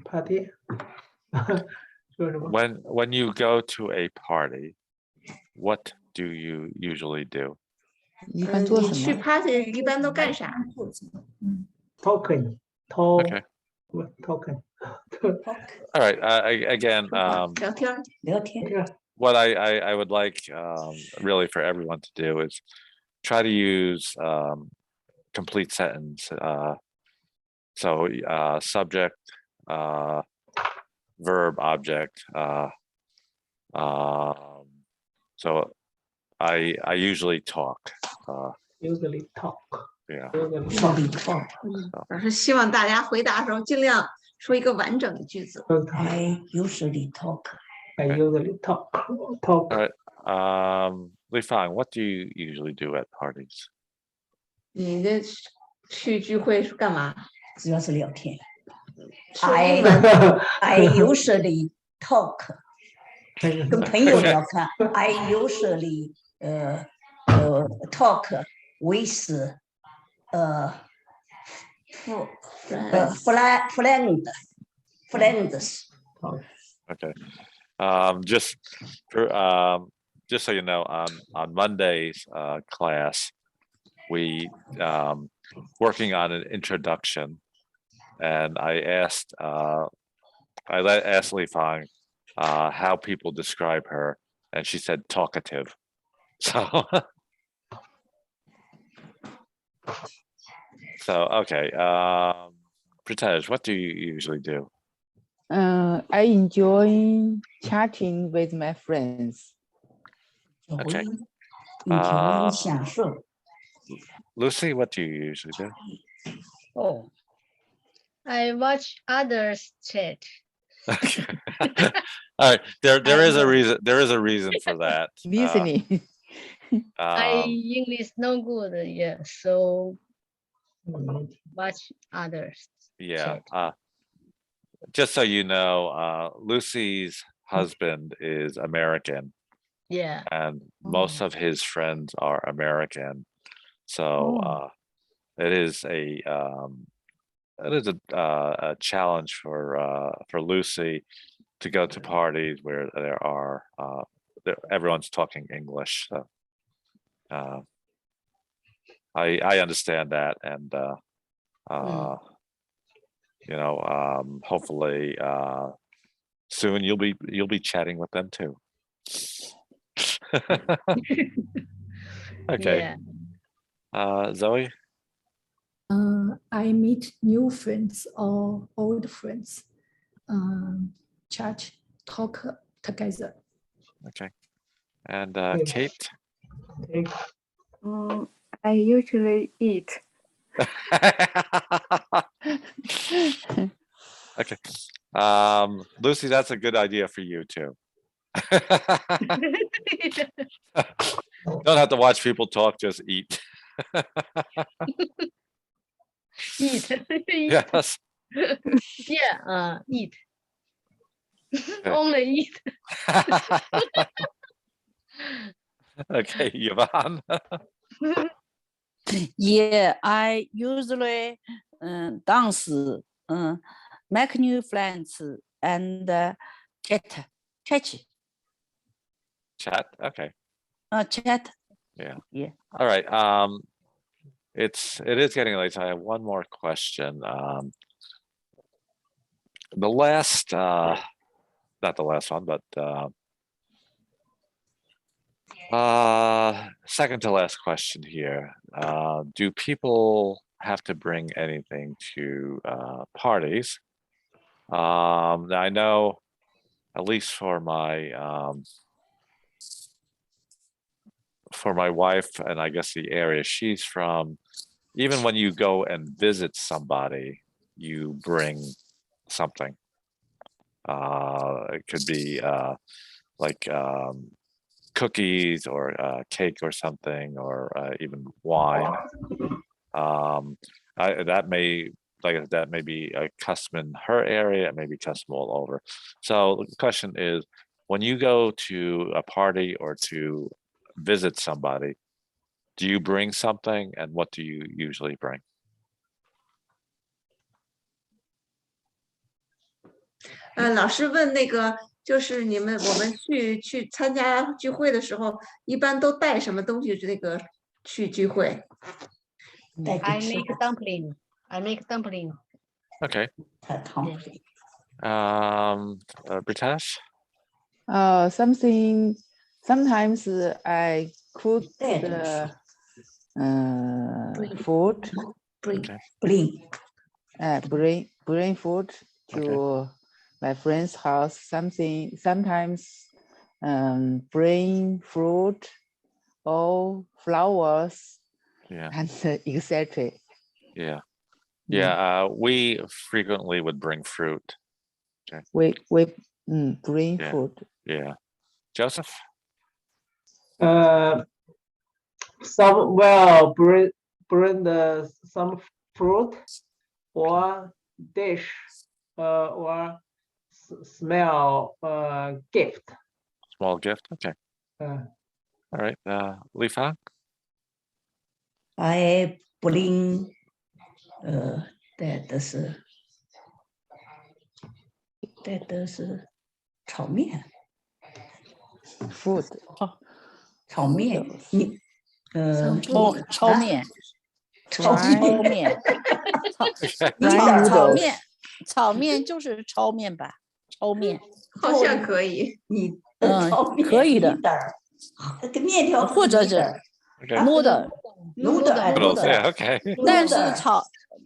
Speaker 4: Party. 说什么？
Speaker 1: When you go to a party, what do you usually do?
Speaker 2: 一般做
Speaker 5: 你去
Speaker 2: 什么？
Speaker 5: party 一般都干啥？
Speaker 4: Talking.
Speaker 1: Okay.
Speaker 4: Talking.
Speaker 1: All right. Again,
Speaker 5: 聊天。
Speaker 7: 聊天。
Speaker 1: what I would like really for everyone to do is try to use complete sentence. So subject, verb, object. So I usually talk.
Speaker 4: Usually talk.
Speaker 1: Yeah.
Speaker 7: Usually talk.
Speaker 5: 老师希望大家回答的时候尽量说一个完整的句子。
Speaker 7: I usually talk.
Speaker 4: I usually talk.
Speaker 1: All right. Li Fang, what do you usually do at parties?
Speaker 5: 你这去聚会是干嘛？
Speaker 7: 主要是聊天。
Speaker 5: 说英文。
Speaker 7: I usually talk. 跟朋友聊天。I usually talk with friends.
Speaker 1: Okay. Just so you know, on Monday's class, we working on an introduction, and I asked Li Fang how people describe her, and she said talkative. So okay. Pritesh, what do you usually do?
Speaker 2: I enjoy chatting with my friends.
Speaker 1: Okay.
Speaker 7: 享受。
Speaker 1: Lucy, what do you usually do?
Speaker 3: Oh, I watch others chat.
Speaker 1: Okay. All right. There is a reason. There is a reason for that.
Speaker 2: Listening.
Speaker 3: I English no good, yeah. So watch others.
Speaker 1: Yeah. Just so you know, Lucy's husband is American.
Speaker 3: Yeah.
Speaker 1: And most of his friends are American. So it is a challenge for Lucy to go to parties where there are everyone's talking English. So I understand that, and you know, hopefully soon you'll be chatting with them too. Okay.
Speaker 3: Yeah.
Speaker 1: Zoe?
Speaker 9: I meet new friends or old friends. Chat, talk together.
Speaker 1: Okay. And Kate?
Speaker 4: Okay.
Speaker 8: I usually eat.
Speaker 1: Okay. Lucy, that's a good idea for you too. Don't have to watch people talk, just eat.
Speaker 3: Eat.
Speaker 1: Yes.
Speaker 3: Yeah, eat.
Speaker 1: Okay.
Speaker 3: Only eat.
Speaker 1: Okay, Yvonne.
Speaker 6: Yeah, I usually dance, make new friends, and catch.
Speaker 1: Chat. Okay.
Speaker 6: Chat.
Speaker 1: Yeah.
Speaker 6: Yeah.
Speaker 1: All right. It is getting late, so I have one more question. The last, not the last one, but second to last question here. Do people have to bring anything to parties? I know, at least for my wife, and I guess the area she's from, even when you go and visit somebody, you bring something. It could be like cookies or cake or something, or even wine. That may be a custom in her area. It may be custom all over. So the question is, when you go to a party or to visit somebody, do you bring something, and what do you usually bring?
Speaker 5: 老师问那个，就是我们去参加聚会的时候，一般都带什么东西？那个去聚会。
Speaker 3: I make dumpling.
Speaker 1: Okay. Britash?
Speaker 2: Sometimes I cook food. Bring food to my friend's house. Sometimes bring fruit or flowers.
Speaker 1: Yeah.
Speaker 2: And etc.
Speaker 1: Yeah. Yeah. We frequently would bring fruit. Okay.
Speaker 2: We bring food.
Speaker 1: Yeah. Joseph?
Speaker 4: Some bring some fruit or dish or small gift.
Speaker 1: Small gift. Okay. All right. Li Fang?
Speaker 7: I bring that is 炒面
Speaker 2: food
Speaker 7: 炒面你
Speaker 6: 炒面炒面就是炒面吧，炒面
Speaker 5: 好像可以，
Speaker 7: 你
Speaker 6: 可以的，
Speaker 7: 跟面条
Speaker 6: 或者是noodle，
Speaker 1: Okay.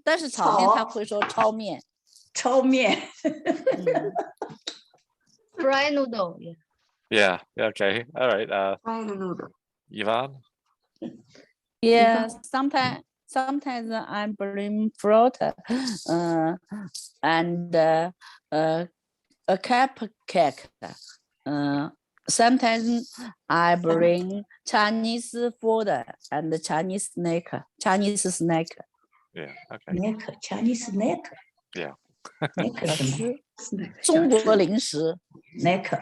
Speaker 6: 但是炒面他会说炒面
Speaker 3: Fried noodle.
Speaker 1: Yeah. Okay. All right.
Speaker 3: Fried noodle.
Speaker 1: Yvonne?
Speaker 6: Yeah. Sometimes I bring fruit and a cupcake. Sometimes I bring Chinese food and Chinese snack.
Speaker 1: Yeah. Okay.
Speaker 7: Chinese snack.
Speaker 1: Yeah.
Speaker 6: 中国零食
Speaker 7: snack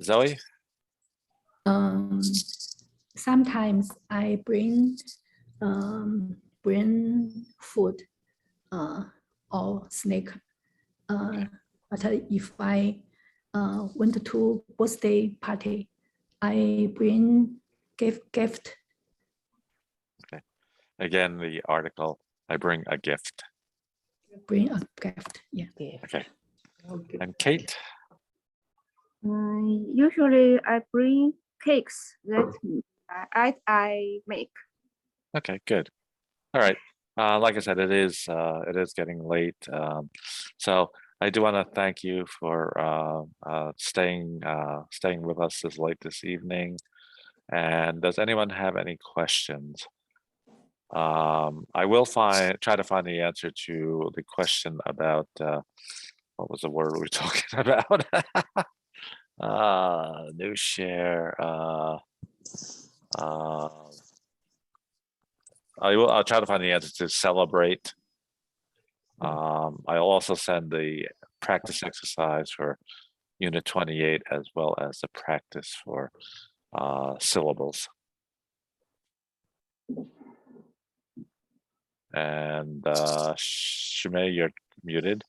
Speaker 1: Zoe?
Speaker 9: Sometimes I bring food or snack. But if I went to birthday party, I bring gift.
Speaker 1: Okay. Again, the article, I bring a gift.
Speaker 9: Bring a gift. Yeah.
Speaker 1: Okay. And Kate?
Speaker 8: Usually I bring cakes that I make.
Speaker 1: Okay, good. All right. Like I said, it is getting late. So I do want to thank you for staying with us this late this evening. And does anyone have any questions? I will try to find the answer to the question about what was the word we were talking about? New share. I'll try to find the answer to celebrate. I'll also send the practice exercise for Unit 28 as well as the practice for syllables. And Shumei, you're muted.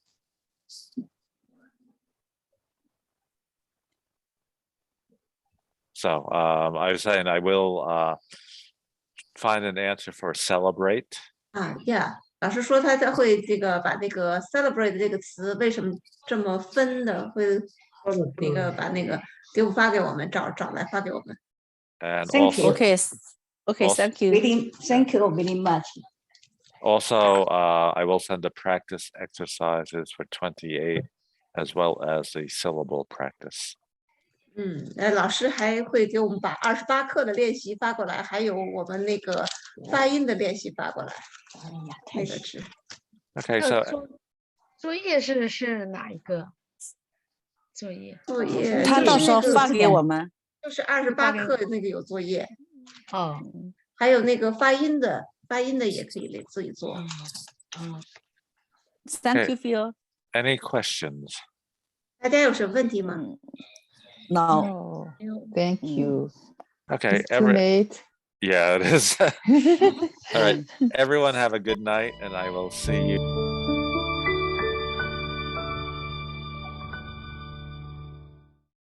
Speaker 1: So I was saying I will find an answer for celebrate.
Speaker 5: Yeah， 老师说他会这个把那个 celebrate 这个词为什么这么分的，会那个把那个发给我们，找来发给我们。
Speaker 1: And
Speaker 7: Thank you.
Speaker 6: Okay, thank you.
Speaker 7: Thank you very much.
Speaker 1: Also, I will send the practice exercises for 28 as well as the syllable practice.
Speaker 5: 老师还会给我们把28课的练习发过来，还有我们那个发音的练习发过来。那个是。
Speaker 1: Okay, so
Speaker 3: 作业是哪一个？作业
Speaker 6: 他到时候发给我们。
Speaker 5: 就是28课那个有作业。
Speaker 3: 哦。
Speaker 5: 还有那个发音的也可以自己做。
Speaker 6: Thank you, Phil.
Speaker 1: Any questions?
Speaker 5: 大家有什么问题吗？
Speaker 2: No. Thank you.
Speaker 1: Okay, yeah, it is. All right, everyone have a good night, and I will see you.